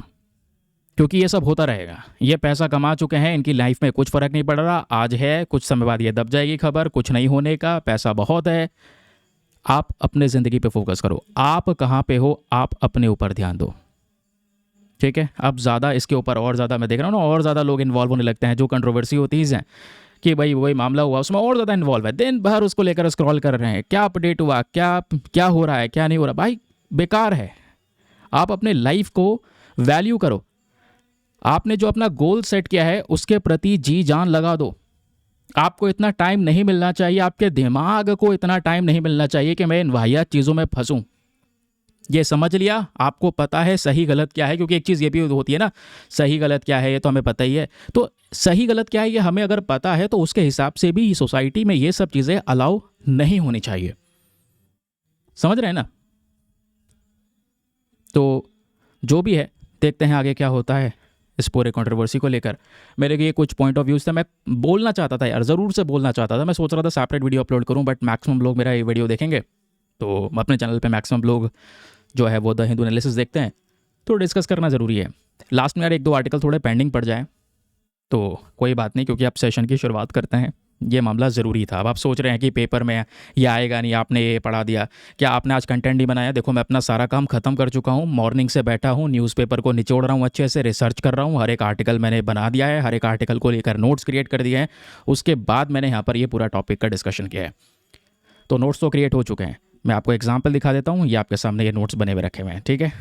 क्योंकि ये सब होता रहेगा। ये पैसा कमा चुके हैं, इनकी लाइफ में कुछ फ़र्क नहीं पड़ रहा। आज है, कुछ समय बाद ये दब जाएगी खबर, कुछ नहीं होने का, पैसा बहुत है। आप अपने ज़िंदगी पे फोकस करो। आप कहाँ पे हो, आप अपने ऊपर ध्यान दो। ठीक है? अब ज़्यादा इसके ऊपर और ज़्यादा मैं देख रहा हूँ ना, और ज़्यादा लोग इन्वॉल्व होने लगते हैं। जो कंट्रोवर्सी होती है कि भाई वही मामला हुआ, उसमें और ज़्यादा इन्वॉल्व है, दिन भर उसको लेकर स्क्रॉल कर रहे हैं, क्या अपडेट हुआ, क्या हो रहा है, क्या नहीं हो रहा। भाई बेकार है। आप अपने लाइफ को वैल्यू करो। आपने जो अपना गोल सेट किया है उसके प्रति जी जान लगा दो। आपको इतना टाइम नहीं मिलना चाहिए, आपके दिमाग को इतना टाइम नहीं मिलना चाहिए कि मैं इन वाहियात चीज़ों में फंसूं। ये समझ लिया, आपको पता है सही गलत क्या है, क्योंकि एक चीज़ ये भी होती है ना, सही गलत क्या है ये तो हमें पता ही है। तो सही गलत क्या है ये हमें अगर पता है, तो उसके हिसाब से भी सोसाइटी में ये सब चीज़ें अलाउ नहीं होनी चाहिए। समझ रहे हैं ना? तो जो भी है, देखते हैं आगे क्या होता है इस पूरे कंट्रोवर्सी को लेकर। मेरे ये कुछ पॉइंट ऑफ व्यूज़ थे, मैं बोलना चाहता था यार, ज़रूर से बोलना चाहता था। मैं सोच रहा था सेपरेट वीडियो अपलोड करूं, बट मैक्सिमम लोग मेरा ये वीडियो देखेंगे, तो अपने चैनल पे मैक्सिमम लोग जो है वो द हिंदू एनालिसिस देखते हैं, तो डिस्कस करना ज़रूरी है। लास्ट में यार एक दो आर्टिकल थोड़े पेंडिंग पड़ जाए तो कोई बात नहीं, क्योंकि अब सेशन की शुरुआत करते हैं। ये मामला ज़रूरी था। अब आप सोच रहे हैं कि पेपर में ये आएगा नहीं, आपने ये पढ़ा दिया, क्या आपने आज कंटेंट नहीं बनाया? देखो मैं अपना सारा काम ख़त्म कर चुका हूँ, मॉर्निंग से बैठा हूँ, न्यूज़पेपर को निचोड़ रहा हूँ, अच्छे से रिसर्च कर रहा हूँ, हर एक आर्टिकल मैंने बना दिया है, हर एक आर्टिकल को लेकर नोट्स क्रिएट कर दिए हैं। उसके बाद मैंने यहाँ पर ये पूरा टॉपिक का डिस्कशन किया है। तो नोट्स तो क्रिएट हो चुके हैं। मैं आपको एग्जाम्पल दिखा देता हूँ, ये आपके सामने ये नोट्स बने हुए रखे हुए हैं। ठीक है?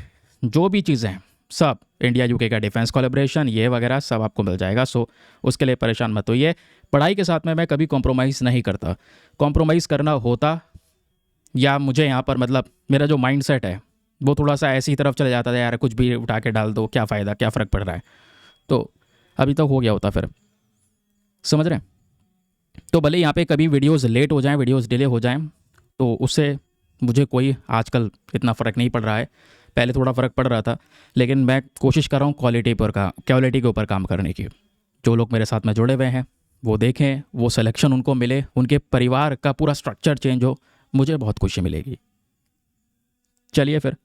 जो भी चीज़ें हैं सब, इंडिया यूके का डिफेंस कोलैबोरेशन, ये वगैरह सब आपको मिल जाएगा। सो उसके लिए परेशान मत होइए। पढ़ाई के साथ में मैं कभी कॉम्प्रोमाइज़ नहीं करता। कॉम्प्रोमाइज़ करना होता, या मुझे यहाँ पर मतलब मेरा जो माइंड सेट है वो थोड़ा सा ऐसी तरफ चले जाता था, यार कुछ भी उठा के डाल दो, क्या फ़ायदा, क्या फ़र्क पड़ रहा है। तो अभी तक हो गया होता फिर। समझ रहे हैं? तो भले यहाँ पे कभी वीडियोज़ लेट हो जाएँ, वीडियोज़ डिले हो जाएँ, तो उससे मुझे कोई आजकल इतना फ़र्क नहीं पड़ रहा है। पहले थोड़ा फ़र्क पड़ रहा था, लेकिन मैं कोशिश कर रहा हूँ क्वालिटी के ऊपर काम करने की। जो लोग मेरे साथ में जुड़े हुए हैं वो देखें, वो सिलेक्शन उनको मिले, उनके परिवार का पूरा स्ट्रक्चर चेंज हो, मुझे बहुत खुशी मिलेगी। चलिए फिर,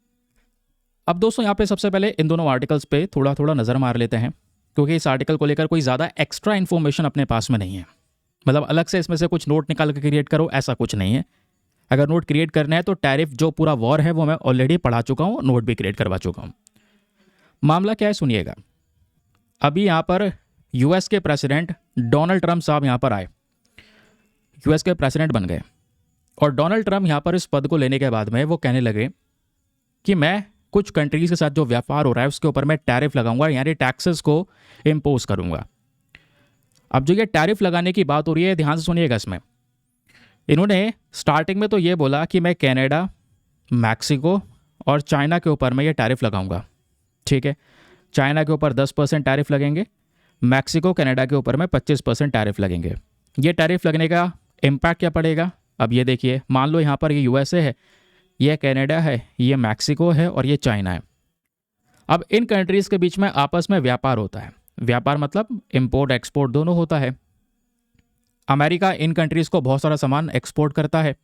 अब दोस्तों यहाँ पे सबसे पहले इन दोनों आर्टिकल्स पे थोड़ा थोड़ा नज़र मार लेते हैं, क्योंकि इस आर्टिकल को लेकर कोई ज़्यादा एक्स्ट्रा इन्फॉर्मेशन अपने पास में नहीं है। मतलब अलग से इसमें से कुछ नोट निकाल के क्रिएट करो, ऐसा कुछ नहीं है। अगर नोट क्रिएट करना है तो टैरिफ जो पूरा वॉर है वो मैं ऑलरेडी पढ़ा चुका हूँ, नोट भी क्रिएट करवा चुका हूँ। मामला क्या है सुनिएगा। अभी यहाँ पर यूएस के प्रेसिडेंट डोनाल्ड ट्रंप साहब यहाँ पर आए, यूएस के प्रेसिडेंट बन गए, और डोनाल्ड ट्रंप यहाँ पर इस पद को लेने के बाद में वो कहने लगे कि मैं कुछ कंट्रीज के साथ जो व्यापार हो रहा है उसके ऊपर मैं टैरिफ लगाऊंगा, यानी टैक्सेस को इम्पोज करूंगा। अब जो ये टैरिफ लगाने की बात हो रही है, ध्यान से सुनिएगा। इसमें इन्होंने स्टार्टिंग में तो ये बोला कि मैं कनाडा, मैक्सिको और चाइना के ऊपर मैं ये टैरिफ लगाऊंगा। ठीक है, चाइना के ऊपर 10% टैरिफ लगेंगे, मैक्सिको कनाडा के ऊपर में 25% टैरिफ लगेंगे। ये टैरिफ लगने का इम्पैक्ट क्या पड़ेगा? अब ये देखिए, मान लो यहाँ पर ये यूएसए है, ये कनाडा है, ये मैक्सिको है और ये चाइना है। अब इन कंट्रीज़ के बीच में आपस में व्यापार होता है। व्यापार मतलब इंपोर्ट एक्सपोर्ट दोनों होता है। अमेरिका इन कंट्रीज़ को बहुत सारा सामान एक्सपोर्ट करता है,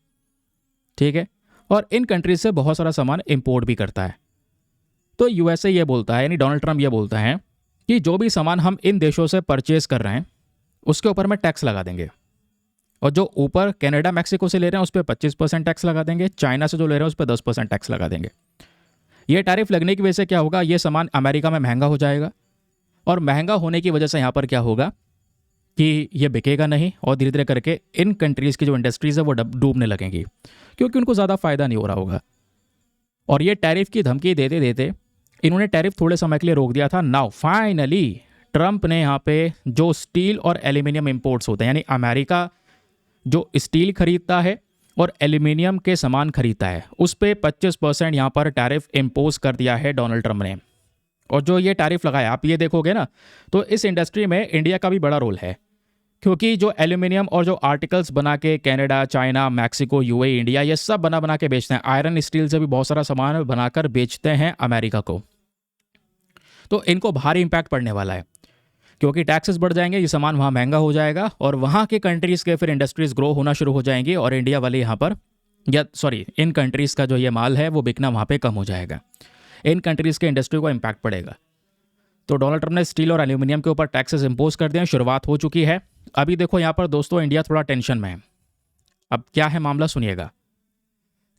ठीक है, और इन कंट्रीज से बहुत सारा सामान इंपोर्ट भी करता है। तो यूएसए ये बोलता है, यानी डोनाल्ड ट्रंप ये बोलता है कि जो भी सामान हम इन देशों से परचेज कर रहे हैं उसके ऊपर में टैक्स लगा देंगे, और जो ऊपर कनाडा मैक्सिको से ले रहे हैं उस पर 25% टैक्स लगा देंगे, चाइना से जो ले रहे हैं उस पर 10% टैक्स लगा देंगे। ये टैरिफ लगने की वजह से क्या होगा, ये सामान अमेरिका में महंगा हो जाएगा, और महंगा होने की वजह से यहाँ पर क्या होगा कि ये बिकेगा नहीं, और धीरे धीरे करके इन कंट्रीज़ की जो इंडस्ट्रीज़ है वो डूबने लगेंगी, क्योंकि उनको ज़्यादा फ़ायदा नहीं हो रहा होगा। और ये टैरिफ की धमकी देते देते इन्होंने टैरिफ थोड़े समय के लिए रोक दिया था। नाउ फाइनली ट्रंप ने यहाँ पे जो स्टील और एल्यूमिनियम इंपोर्ट्स होते हैं, यानी अमेरिका जो स्टील खरीदता है और एल्यूमिनियम के सामान खरीदता है, उस पर 25% यहाँ पर टैरिफ इम्पोज कर दिया है डोनाल्ड ट्रंप ने। और जो ये टैरिफ लगाया, आप ये देखोगे ना, तो इस इंडस्ट्री में इंडिया का भी बड़ा रोल है, क्योंकि जो एल्यूमिनियम और जो आर्टिकल्स बना के Canada, China, Mexico, UAE, India ये सब बना के बेचते हैं। आयरन स्टील से भी बहुत सारा सामान बनाकर बेचते हैं अमेरिका को। तो इनको भारी इंपैक्ट पड़ने वाला है, क्योंकि टैक्सेस बढ़ जाएंगे, ये सामान वहाँ महंगा हो जाएगा, और वहाँ के कंट्रीज़ के फिर इंडस्ट्रीज़ ग्रो होना शुरू हो जाएंगी, और इंडिया वाले यहाँ पर इन कंट्रीज़ का जो ये माल है वो बिकना वहाँ पे कम हो जाएगा। इन कंट्रीज़ के इंडस्ट्री को इम्पैक्ट पड़ेगा। तो डोनाल्ड ट्रंप ने स्टील और एल्यूमिनियम के ऊपर टैक्सेस इम्पोज कर दिए हैं, शुरुआत हो चुकी है। अभी देखो यहाँ पर दोस्तों, इंडिया थोड़ा टेंशन में है। अब क्या है मामला, सुनिएगा।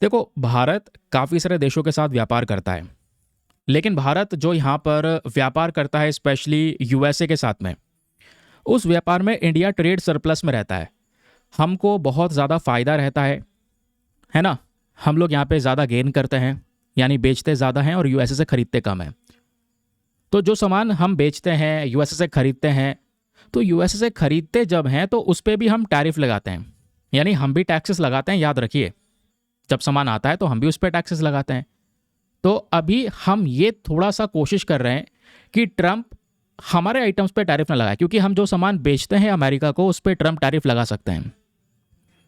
देखो, भारत काफ़ी सारे देशों के साथ व्यापार करता है, लेकिन भारत जो यहाँ पर व्यापार करता है स्पेशली यूएसए के साथ में, उस व्यापार में इंडिया ट्रेड सरप्लस में रहता है। हमको बहुत ज़्यादा फ़ायदा रहता है ना। हम लोग यहाँ पे ज़्यादा गेन करते हैं, यानी बेचते ज़्यादा हैं और यूएसए से खरीदते कम हैं। तो जो सामान हम बेचते हैं यूएसए से खरीदते हैं, तो यूएसए से खरीदते जब हैं तो उस पर भी हम टैरिफ लगाते हैं, यानी हम भी टैक्सेस लगाते हैं। याद रखिए, जब सामान आता है तो हम भी उस पर टैक्सेस लगाते हैं। तो अभी हम ये थोड़ा सा कोशिश कर रहे हैं कि ट्रंप हमारे आइटम्स पे टैरिफ ना लगाए, क्योंकि हम जो सामान बेचते हैं अमेरिका को उस पर ट्रंप टैरिफ लगा सकते हैं।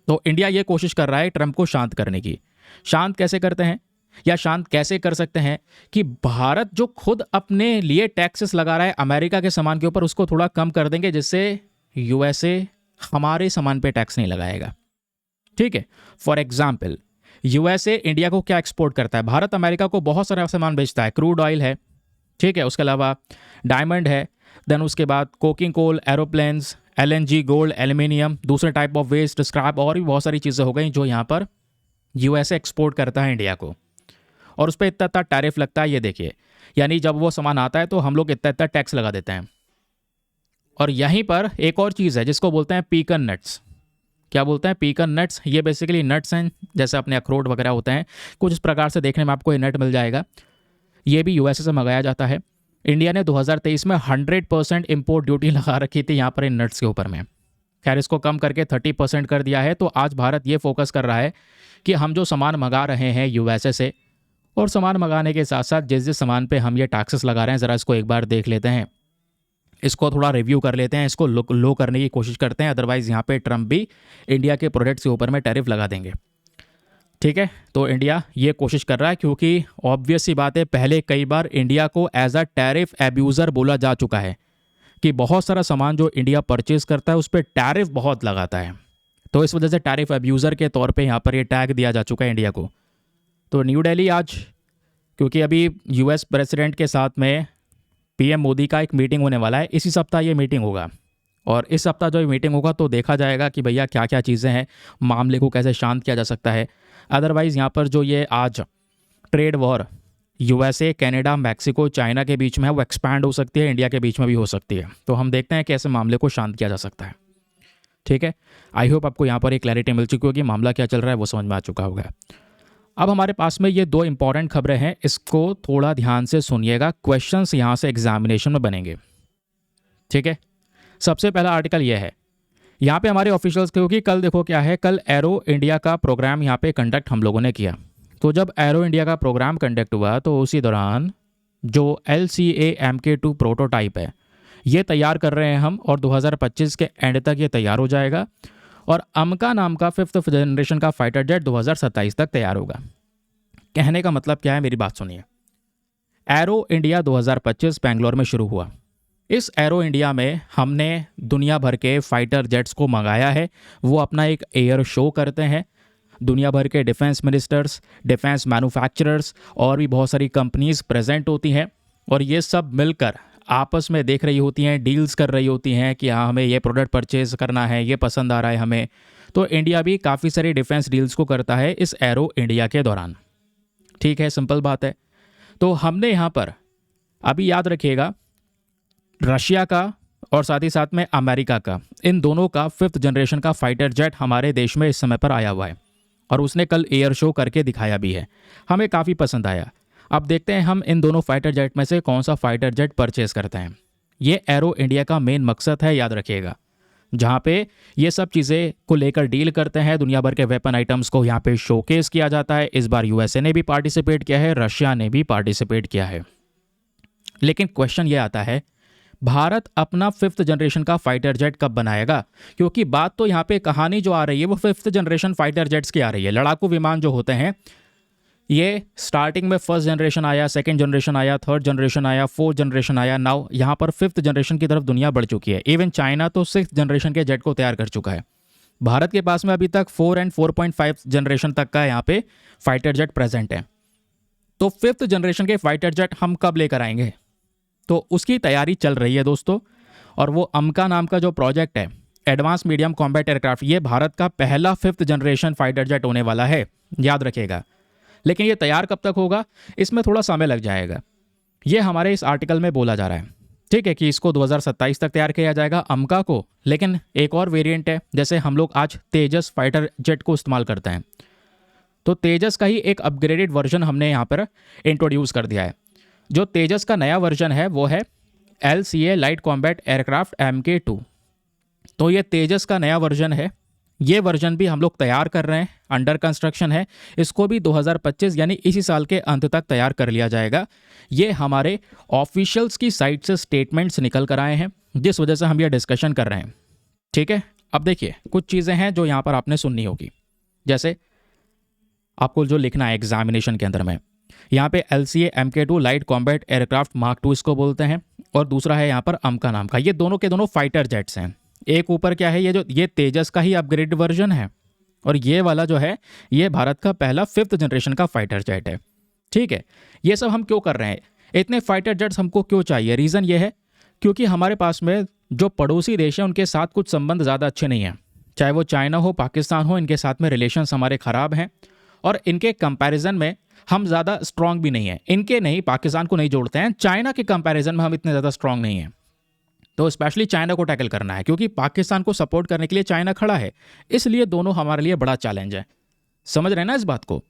तो इंडिया ये कोशिश कर रहा है ट्रंप को शांत करने की। शांत कैसे करते हैं, या शांत कैसे कर सकते हैं कि भारत जो खुद अपने लिए टैक्सेस लगा रहा है अमेरिका के सामान के ऊपर, उसको थोड़ा कम कर देंगे, जिससे यूएसए हमारे सामान पे टैक्स नहीं लगाएगा। ठीक है, फॉर एग्जाम्पल यूएसए इंडिया को क्या एक्सपोर्ट करता है, भारत अमेरिका को बहुत सारा सामान बेचता है। क्रूड ऑयल है, ठीक है, उसके अलावा डायमंड है, देन उसके बाद coking coal, aeroplanes, LNG, gold, aluminium, दूसरे टाइप ऑफ वेस्ट, स्क्रैप, और भी बहुत सारी चीज़ें हो गई जो यहाँ पर यूएसए एक्सपोर्ट करता है इंडिया को, और उस पर इतना टैरिफ लगता है। ये देखिए, यानी जब वो सामान आता है तो हम लोग इतना टैक्स लगा देते हैं। और यहीं पर एक और चीज़ है जिसको बोलते हैं पीकन नट्स। क्या बोलते हैं? पीकन नट्स। ये बेसिकली नट्स हैं, जैसे अपने अखरोट वगैरह होते हैं, कुछ इस प्रकार से देखने में आपको ये नट मिल जाएगा। ये भी यूएसए से मंगाया जाता है। इंडिया ने 2023 में 100% इम्पोर्ट ड्यूटी लगा रखी थी यहाँ पर इन नट्स के ऊपर में। खैर, इसको कम करके 30% कर दिया है। तो आज भारत ये फोकस कर रहा है कि हम जो सामान मंगा रहे हैं यूएसए से, और सामान मंगाने के साथ साथ जिस जिस सामान पे हम ये टैक्सेस लगा रहे हैं, ज़रा इसको एक बार देख लेते हैं, इसको थोड़ा रिव्यू कर लेते हैं, इसको लो करने की कोशिश करते हैं। अदरवाइज़ यहाँ पे ट्रंप भी इंडिया के प्रोडक्ट्स के ऊपर में टैरिफ लगा देंगे। ठीक है, तो इंडिया ये कोशिश कर रहा है, क्योंकि ऑब्वियस सी बात है, पहले कई बार इंडिया को एज अ टैरिफ एब्यूज़र बोला जा चुका है कि बहुत सारा सामान जो इंडिया परचेज करता है उस पर टैरिफ बहुत लगाता है। तो इस वजह से टैरिफ एब्यूज़र के तौर पे यहाँ पर ये टैग दिया जा चुका है इंडिया को। तो न्यू दिल्ली आज, क्योंकि अभी यूएस प्रेसिडेंट के साथ में पीएम मोदी का एक मीटिंग होने वाला है, इसी सप्ताह ये मीटिंग होगा, और इस सप्ताह जो ये मीटिंग होगा तो देखा जाएगा कि भैया क्या क्या चीज़ें हैं, मामले को कैसे शांत किया जा सकता है। अदरवाइज़ यहाँ पर जो ये आज trade war USA, Canada, Mexico, China के बीच में है, वो एक्सपैंड हो सकती है, इंडिया के बीच में भी हो सकती है। तो हम देखते हैं कि ऐसे मामले को शांत किया जा सकता है। ठीक है, आई होप आपको यहाँ पर एक क्लैरिटी मिल चुकी होगी, मामला क्या चल रहा है वो समझ में आ चुका होगा। अब हमारे पास में ये दो इंपॉर्टेंट खबरें हैं, इसको थोड़ा ध्यान से सुनिएगा, क्वेश्चंस यहाँ से एग्जामिनेशन में बनेंगे। ठीक है, सबसे पहला आर्टिकल ये है, यहाँ पे हमारे ऑफिशियल्स, क्योंकि कल देखो क्या है, कल एरो इंडिया का प्रोग्राम यहाँ पे कंडक्ट हम लोगों ने किया। तो जब एरो इंडिया का प्रोग्राम कंडक्ट हुआ तो उसी दौरान जो LCA-MK2 प्रोटोटाइप है ये तैयार कर रहे हैं हम, और 2025 के एंड तक ये तैयार हो जाएगा, और अमका नाम का 5th जनरेशन का फाइटर जेट 2027 तक तैयार होगा। कहने का मतलब क्या है, मेरी बात सुनिए। एरो इंडिया 2025 बेंगलोर में शुरू हुआ। इस एरो इंडिया में हमने दुनिया भर के फाइटर जेट्स को मंगाया है, वो अपना एक एयर शो करते हैं। दुनिया भर के डिफेंस मिनिस्टर्स, डिफेंस मैन्युफैक्चरर्स और भी बहुत सारी कंपनीज प्रेजेंट होती हैं, और ये सब मिलकर आपस में देख रही होती हैं, डील्स कर रही होती हैं कि हाँ हमें ये प्रोडक्ट परचेज करना है, ये पसंद आ रहा है हमें। तो इंडिया भी काफ़ी सारी डिफेंस डील्स को करता है इस एरो इंडिया के दौरान। ठीक है, सिंपल बात है। तो हमने यहाँ पर अभी याद रखिएगा, रशिया का और साथ ही साथ में अमेरिका का, इन दोनों का 5th जनरेशन का फाइटर जेट हमारे देश में इस समय पर आया हुआ है, और उसने कल एयर शो करके दिखाया भी है, हमें काफ़ी पसंद आया। अब देखते हैं हम इन दोनों फाइटर जेट में से कौन सा फाइटर जेट परचेज करते हैं। ये एरो इंडिया का मेन मकसद है, याद रखिएगा, जहाँ पे ये सब चीज़ें को लेकर डील करते हैं। दुनिया भर के वेपन आइटम्स को यहाँ पे शोकेस किया जाता है। इस बार यूएसए ने भी पार्टिसिपेट किया है, रशिया ने भी पार्टिसिपेट किया है। लेकिन क्वेश्चन ये आता है, भारत अपना 5th जनरेशन का फाइटर जेट कब बनाएगा? क्योंकि बात तो यहाँ पे कहानी जो आ रही है वो 5th जनरेशन फाइटर जेट्स की आ रही है। लड़ाकू विमान जो होते हैं, ये स्टार्टिंग में 1st जनरेशन आया, 2nd जनरेशन आया, 3rd जनरेशन आया, 4th जनरेशन आया, नाउ यहाँ पर 5th जनरेशन की तरफ दुनिया बढ़ चुकी है। इवन चाइना तो 6th जनरेशन के जेट को तैयार कर चुका है। भारत के पास में अभी तक 4 और 4.5 जनरेशन तक का यहाँ पे फाइटर जेट प्रेजेंट है। तो 5th जनरेशन के फाइटर जेट हम कब लेकर आएंगे? तो उसकी तैयारी चल रही है दोस्तों, और वो अमका नाम का जो प्रोजेक्ट है, एडवांस मीडियम कॉम्बैट एयरक्राफ्ट, ये भारत का पहला 5th जनरेशन फाइटर जेट होने वाला है, याद रखिएगा। लेकिन ये तैयार कब तक होगा, इसमें थोड़ा समय लग जाएगा। ये हमारे इस आर्टिकल में बोला जा रहा है, ठीक है, कि इसको 2027 तक तैयार किया जाएगा अमका को। लेकिन एक और वेरिएंट है, जैसे हम लोग आज तेजस फाइटर जेट को इस्तेमाल करते हैं, तो तेजस का ही एक अपग्रेडेड वर्जन हमने यहाँ पर इंट्रोड्यूस कर दिया है। जो तेजस का नया वर्जन है वो है LCA light combat aircraft MK2। तो ये तेजस का नया वर्जन है, ये वर्जन भी हम लोग तैयार कर रहे हैं, अंडर कंस्ट्रक्शन है। इसको भी 2025 यानी इसी साल के अंत तक तैयार कर लिया जाएगा। ये हमारे ऑफिशियल्स की साइट से स्टेटमेंट्स निकल कर आए हैं, जिस वजह से हम ये डिस्कशन कर रहे हैं। ठीक है, अब देखिए कुछ चीज़ें हैं जो यहाँ पर आपने सुननी होगी, जैसे आपको जो लिखना है एग्जामिनेशन के अंदर में, यहाँ पे LCA-MK2 light combat aircraft mark 2 इसको बोलते हैं, और दूसरा है यहाँ पर अमका नाम का। ये दोनों के दोनों फाइटर जेट्स हैं। एक ऊपर क्या है, ये तेजस का ही अपग्रेड वर्जन है, और ये वाला जो है ये भारत का पहला 5th जनरेशन का फाइटर जेट है। ठीक है, ये सब हम क्यों कर रहे हैं, इतने फाइटर जेट्स हमको क्यों चाहिए? रीज़न ये है क्योंकि हमारे पास में जो पड़ोसी देश हैं उनके साथ कुछ संबंध ज़्यादा अच्छे नहीं हैं, चाहे वो चाइना हो, पाकिस्तान हो, इनके साथ में रिलेशंस हमारे ख़राब हैं, और इनके कंपैरिजन में हम ज़्यादा स्ट्रॉन्ग भी नहीं हैं। इनके नहीं, पाकिस्तान को नहीं जोड़ते हैं, चाइना के कंपैरिजन में हम इतने ज़्यादा स्ट्रॉन्ग नहीं हैं। तो स्पेशली चाइना को टैकल करना है, क्योंकि पाकिस्तान को सपोर्ट करने के लिए चाइना खड़ा है, इसलिए दोनों हमारे लिए बड़ा चैलेंज है। समझ रहे हैं ना इस बात को?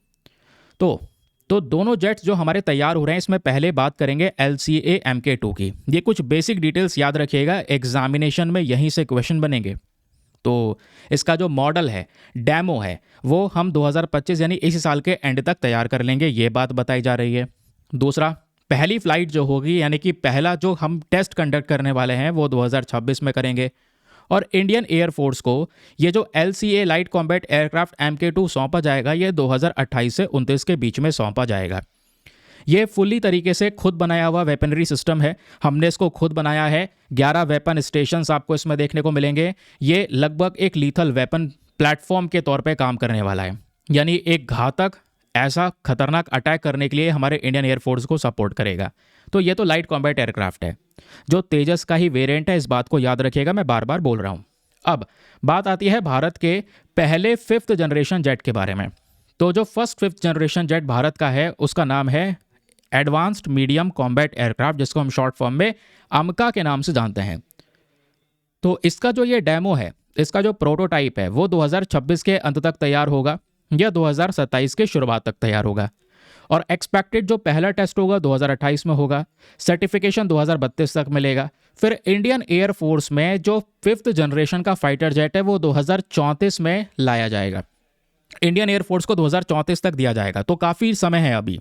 तो दोनों जेट्स जो हमारे तैयार हो रहे हैं, इसमें पहले बात करेंगे LCA-MK2 की। ये कुछ बेसिक डिटेल्स याद रखिएगा, एग्जामिनेशन में यहीं से क्वेश्चन बनेंगे। तो इसका जो मॉडल है, डेमो है, वो हम 2025 यानी इसी साल के एंड तक तैयार कर लेंगे, ये बात बताई जा रही है। दूसरा, पहली फ्लाइट जो होगी, यानी कि पहला जो हम टेस्ट कंडक्ट करने वाले हैं वो 2026 में करेंगे, और इंडियन एयरफोर्स को ये जो LCA light combat aircraft MK2 सौंपा जाएगा, ये 2028 से 29 के बीच में सौंपा जाएगा। ये फुल्ली तरीके से खुद बनाया हुआ वेपनरी सिस्टम है, हमने इसको खुद बनाया है। 11 वेपन स्टेशंस आपको इसमें देखने को मिलेंगे। ये लगभग एक लीथल वेपन प्लेटफॉर्म के तौर पे काम करने वाला है, यानी एक घातक ऐसा खतरनाक अटैक करने के लिए हमारे इंडियन एयरफोर्स को सपोर्ट करेगा। तो ये तो लाइट कॉम्बैट एयरक्राफ्ट है, जो तेजस का ही वेरिएंट है, इस बात को याद रखिएगा, मैं बार बार बोल रहा हूँ। अब बात आती है भारत के पहले 5th जनरेशन जेट के बारे में। तो जो first 5th generation jet Bharat का है उसका नाम है एडवांस्ड मीडियम कॉम्बैट एयरक्राफ्ट, जिसको हम शॉर्ट फॉर्म में अमका के नाम से जानते हैं। तो इसका जो ये डेमो है, इसका जो प्रोटोटाइप है वो 2026 के अंत तक तैयार होगा या 2027 के शुरुआत तक तैयार होगा, और एक्सपेक्टेड जो पहला टेस्ट होगा 2028 में होगा, सर्टिफिकेशन 2032 तक मिलेगा। फिर इंडियन एयरफोर्स में जो 5th जनरेशन का फाइटर जेट है वो 2034 में लाया जाएगा, इंडियन एयरफोर्स को 2034 तक दिया जाएगा। तो काफ़ी समय है अभी,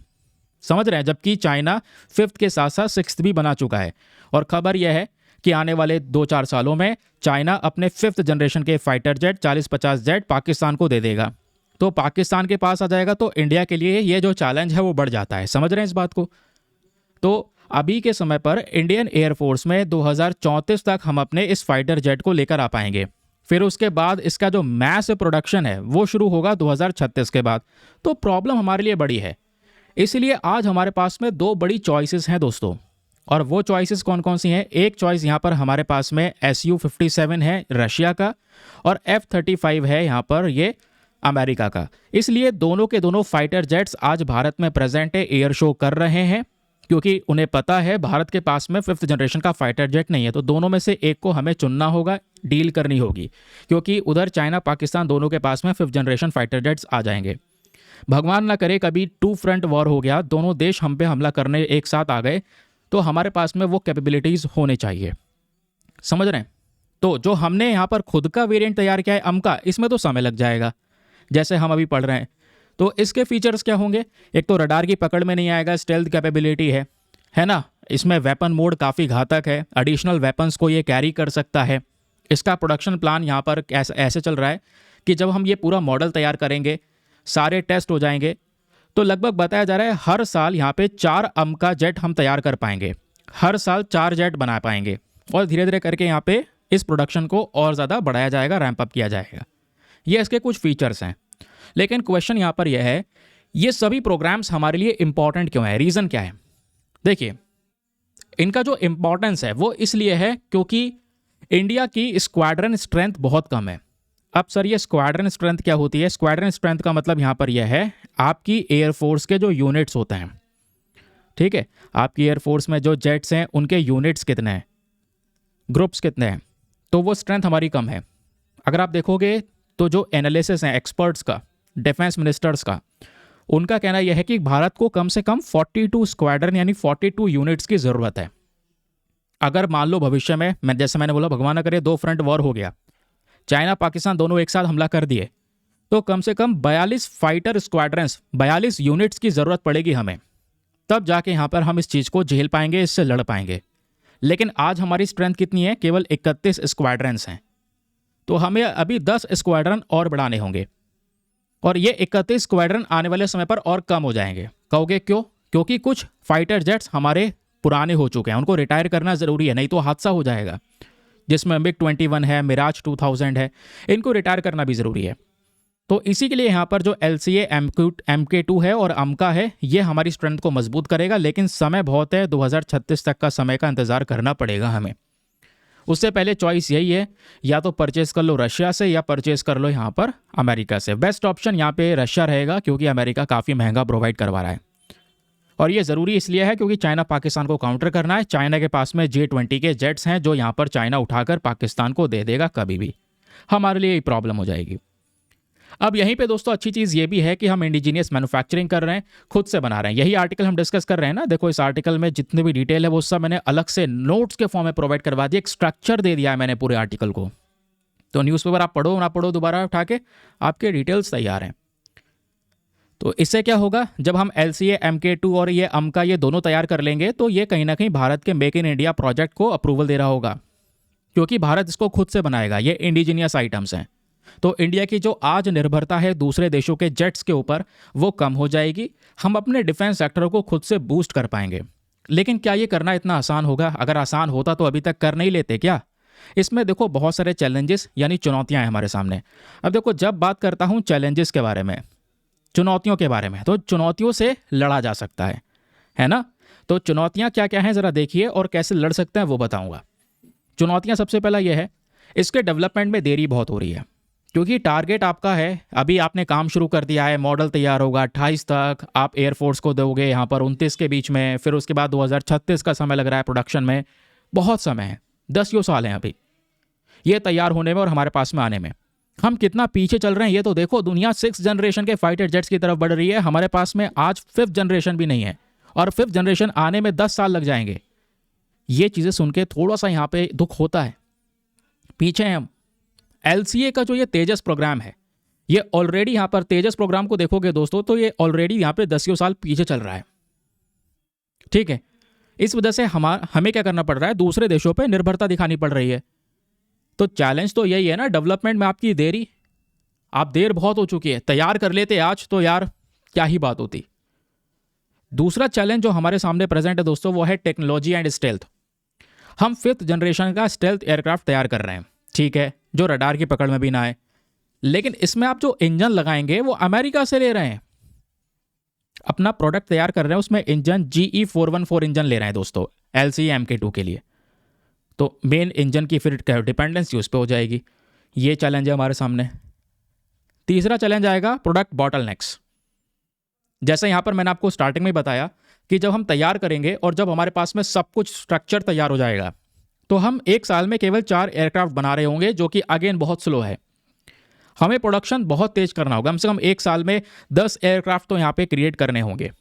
समझ रहे हैं, जबकि चाइना 5th के साथ साथ 6th भी बना चुका है। और खबर यह है कि आने वाले 2-4 सालों में चाइना अपने 5th जनरेशन के फाइटर जेट 40-50 जेट पाकिस्तान को दे देगा। तो पाकिस्तान के पास आ जाएगा तो इंडिया के लिए ये जो चैलेंज है वो बढ़ जाता है, समझ रहे हैं इस बात को। तो अभी के समय पर इंडियन एयरफोर्स में 2034 तक हम अपने इस फाइटर जेट को लेकर आ पाएंगे। फिर उसके बाद इसका जो मैस प्रोडक्शन है वो शुरू होगा 2036 के बाद। तो प्रॉब्लम हमारे लिए बड़ी है, इसलिए आज हमारे पास में 2 बड़ी चॉइसेस हैं दोस्तों। और वो चॉइसेस कौन कौन सी हैं? एक चॉइस यहाँ पर हमारे पास में Su-57 है रशिया का, और F-35 है यहाँ पर ये अमेरिका का। इसलिए दोनों के दोनों फाइटर जेट्स आज भारत में प्रेजेंट है, एयर शो कर रहे हैं, क्योंकि उन्हें पता है भारत के पास में 5th जनरेशन का फाइटर जेट नहीं है। तो दोनों में से एक को हमें चुनना होगा, डील करनी होगी, क्योंकि उधर चाइना पाकिस्तान दोनों के पास में 5th जनरेशन फाइटर जेट्स आ जाएंगे। भगवान ना करे कभी 2 फ्रंट वॉर हो गया, दोनों देश हम पे हमला करने एक साथ आ गए, तो हमारे पास में वो कैपेबिलिटीज़ होने चाहिए, समझ रहे हैं। तो जो हमने यहाँ पर खुद का वेरिएंट तैयार किया है अमका, इसमें तो समय लग जाएगा, जैसे हम अभी पढ़ रहे हैं। तो इसके फीचर्स क्या होंगे? एक तो रडार की पकड़ में नहीं आएगा, स्टेल्थ कैपेबिलिटी है ना। इसमें वेपन मोड काफ़ी घातक है, एडिशनल वेपन्स को ये कैरी कर सकता है। इसका प्रोडक्शन प्लान यहाँ पर ऐसे चल रहा है कि जब हम ये पूरा मॉडल तैयार करेंगे, सारे टेस्ट हो जाएंगे, तो लगभग बताया जा रहा है हर साल यहाँ पे 4 अमका जेट हम तैयार कर पाएंगे, हर साल 4 जेट बना पाएंगे, और धीरे धीरे करके यहाँ पे इस प्रोडक्शन को और ज़्यादा बढ़ाया जाएगा, रैंप अप किया जाएगा। ये इसके कुछ फीचर्स हैं। लेकिन क्वेश्चन यहाँ पर यह है, ये सभी प्रोग्राम्स हमारे लिए इंपॉर्टेंट क्यों है? रीज़न क्या है? देखिए, इनका जो इंपॉर्टेंस है वो इसलिए है क्योंकि इंडिया की स्क्वाड्रन स्ट्रेंथ बहुत कम है। अब सर ये स्क्वाड्रन स्ट्रेंथ क्या होती है? स्क्वाड्रन स्ट्रेंथ का मतलब यहाँ पर यह है आपकी एयरफोर्स के जो यूनिट्स होते हैं, ठीक है, आपकी एयरफोर्स में जो जेट्स हैं उनके यूनिट्स कितने हैं, ग्रुप्स कितने हैं, तो वो स्ट्रेंथ हमारी कम है। अगर आप देखोगे तो जो एनालिसिस है एक्सपर्ट्स का, डिफेंस मिनिस्टर्स का, उनका कहना यह है कि भारत को कम से कम 42 स्क्वाड्रन यानी 42 यूनिट्स की ज़रूरत है। अगर मान लो भविष्य में, जैसे मैंने बोला, भगवान न करे 2 फ्रंट वॉर हो गया, चाइना पाकिस्तान दोनों एक साथ हमला कर दिए, तो कम से कम 42 फाइटर स्क्वाड्रंस, 42 यूनिट्स की ज़रूरत पड़ेगी हमें, तब जाके यहाँ पर हम इस चीज़ को झेल पाएंगे, इससे लड़ पाएंगे। लेकिन आज हमारी स्ट्रेंथ कितनी है? केवल 31 स्क्वाड्रंस हैं। तो हमें अभी 10 स्क्वाड्रन और बढ़ाने होंगे, और ये 31 स्क्वाड्रन आने वाले समय पर और कम हो जाएंगे। कहोगे क्यों? क्योंकि कुछ फाइटर जेट्स हमारे पुराने हो चुके हैं, उनको रिटायर करना ज़रूरी है, नहीं तो हादसा हो जाएगा। जिसमें MiG-21 है, मिराज 2000 है, इनको रिटायर करना भी ज़रूरी है। तो इसी के लिए यहाँ पर जो LCA MK2 है और अमका है, ये हमारी स्ट्रेंथ को मजबूत करेगा। लेकिन समय बहुत है, 2036 तक का समय का इंतज़ार करना पड़ेगा हमें। उससे पहले चॉइस यही है, या तो परचेस कर लो रशिया से या परचेस कर लो यहाँ पर अमेरिका से। बेस्ट ऑप्शन यहाँ पे रशिया रहेगा, क्योंकि अमेरिका काफ़ी महंगा प्रोवाइड करवा रहा है, और ये ज़रूरी इसलिए है क्योंकि चाइना पाकिस्तान को काउंटर करना है। चाइना के पास में J-20 के जेट्स हैं जो यहाँ पर चाइना उठाकर पाकिस्तान को दे देगा कभी भी, हमारे लिए ये प्रॉब्लम हो जाएगी। अब यहीं पे दोस्तों अच्छी चीज़ ये भी है कि हम इंडिजीनियस मैन्युफैक्चरिंग कर रहे हैं, खुद से बना रहे हैं। यही आर्टिकल हम डिस्कस कर रहे हैं ना। देखो, इस आर्टिकल में जितने भी डिटेल है वो सब मैंने अलग से नोट्स के फॉर्म में प्रोवाइड करवा दिया, एक स्ट्रक्चर दे दिया है मैंने पूरे आर्टिकल को। तो न्यूज़पेपर आप पढ़ो ना पढ़ो, दोबारा उठा के आपके डिटेल्स तैयार हैं। तो इससे क्या होगा, जब हम LCA MK2 और ये अमका ये दोनों तैयार कर लेंगे, तो ये कहीं ना कहीं भारत के मेक इन इंडिया प्रोजेक्ट को अप्रूवल दे रहा होगा, क्योंकि भारत इसको खुद से बनाएगा। ये इंडिजीनियस आइटम्स हैं, तो इंडिया की जो आज निर्भरता है दूसरे देशों के जेट्स के ऊपर, वो कम हो जाएगी। हम अपने डिफेंस सेक्टर को खुद से बूस्ट कर पाएंगे। लेकिन क्या ये करना इतना आसान होगा? अगर आसान होता तो अभी तक कर नहीं लेते क्या? इसमें देखो बहुत सारे चैलेंजेस यानी चुनौतियां हैं हमारे सामने। अब देखो, जब बात करता हूं चैलेंजेस के बारे में, चुनौतियों के बारे में, तो चुनौतियों से लड़ा जा सकता है ना। तो चुनौतियां क्या क्या हैं ज़रा देखिए, और कैसे लड़ सकते हैं वो बताऊंगा। चुनौतियां सबसे पहला यह है, इसके डेवलपमेंट में देरी बहुत हो रही है। क्योंकि टारगेट आपका है, अभी आपने काम शुरू कर दिया है, मॉडल तैयार होगा 28 तक, आप एयरफोर्स को दोगे यहाँ पर 29 के बीच में, फिर उसके बाद 2036 का समय लग रहा है प्रोडक्शन में। बहुत समय है, 10 साल हैं अभी ये तैयार होने में और हमारे पास में आने में। हम कितना पीछे चल रहे हैं ये तो देखो, दुनिया 6th जनरेशन के फाइटर जेट्स की तरफ बढ़ रही है, हमारे पास में आज 5th जनरेशन भी नहीं है, और 5th जनरेशन आने में 10 साल लग जाएंगे। ये चीज़ें सुन के थोड़ा सा यहाँ पे दुख होता है, पीछे हैं हम। LCA का जो ये तेजस प्रोग्राम है, ये ऑलरेडी यहाँ पर तेजस प्रोग्राम को देखोगे दोस्तों तो ये ऑलरेडी यहाँ पे 10 साल पीछे चल रहा है। ठीक है, इस वजह से हमें क्या करना पड़ रहा है, दूसरे देशों पे निर्भरता दिखानी पड़ रही है। तो चैलेंज तो यही है ना, डेवलपमेंट में आपकी देरी, आप देर बहुत हो चुकी है। तैयार कर लेते आज तो यार क्या ही बात होती। दूसरा चैलेंज जो हमारे सामने प्रेजेंट है दोस्तों, वो है टेक्नोलॉजी एंड स्टेल्थ। हम 5th जनरेशन का स्टेल्थ एयरक्राफ्ट तैयार कर रहे हैं, ठीक है, जो रडार की पकड़ में भी ना आए, लेकिन इसमें आप जो इंजन लगाएंगे वो अमेरिका से ले रहे हैं। अपना प्रोडक्ट तैयार कर रहे हैं, उसमें इंजन GE414 इंजन ले रहे हैं दोस्तों, LCA Mk2 के लिए। तो मेन इंजन की फिर डिपेंडेंसी उस पर हो जाएगी। ये चैलेंज है हमारे सामने। तीसरा चैलेंज आएगा प्रोडक्ट बॉटलनेक्स। जैसे यहाँ पर मैंने आपको स्टार्टिंग में बताया कि जब हम तैयार करेंगे और जब हमारे पास में सब कुछ स्ट्रक्चर तैयार हो जाएगा, तो हम एक साल में केवल 4 एयरक्राफ्ट बना रहे होंगे, जो कि अगेन बहुत स्लो है। हमें प्रोडक्शन बहुत तेज करना होगा, कम से कम एक साल में 10 एयरक्राफ्ट तो यहाँ पे क्रिएट करने होंगे।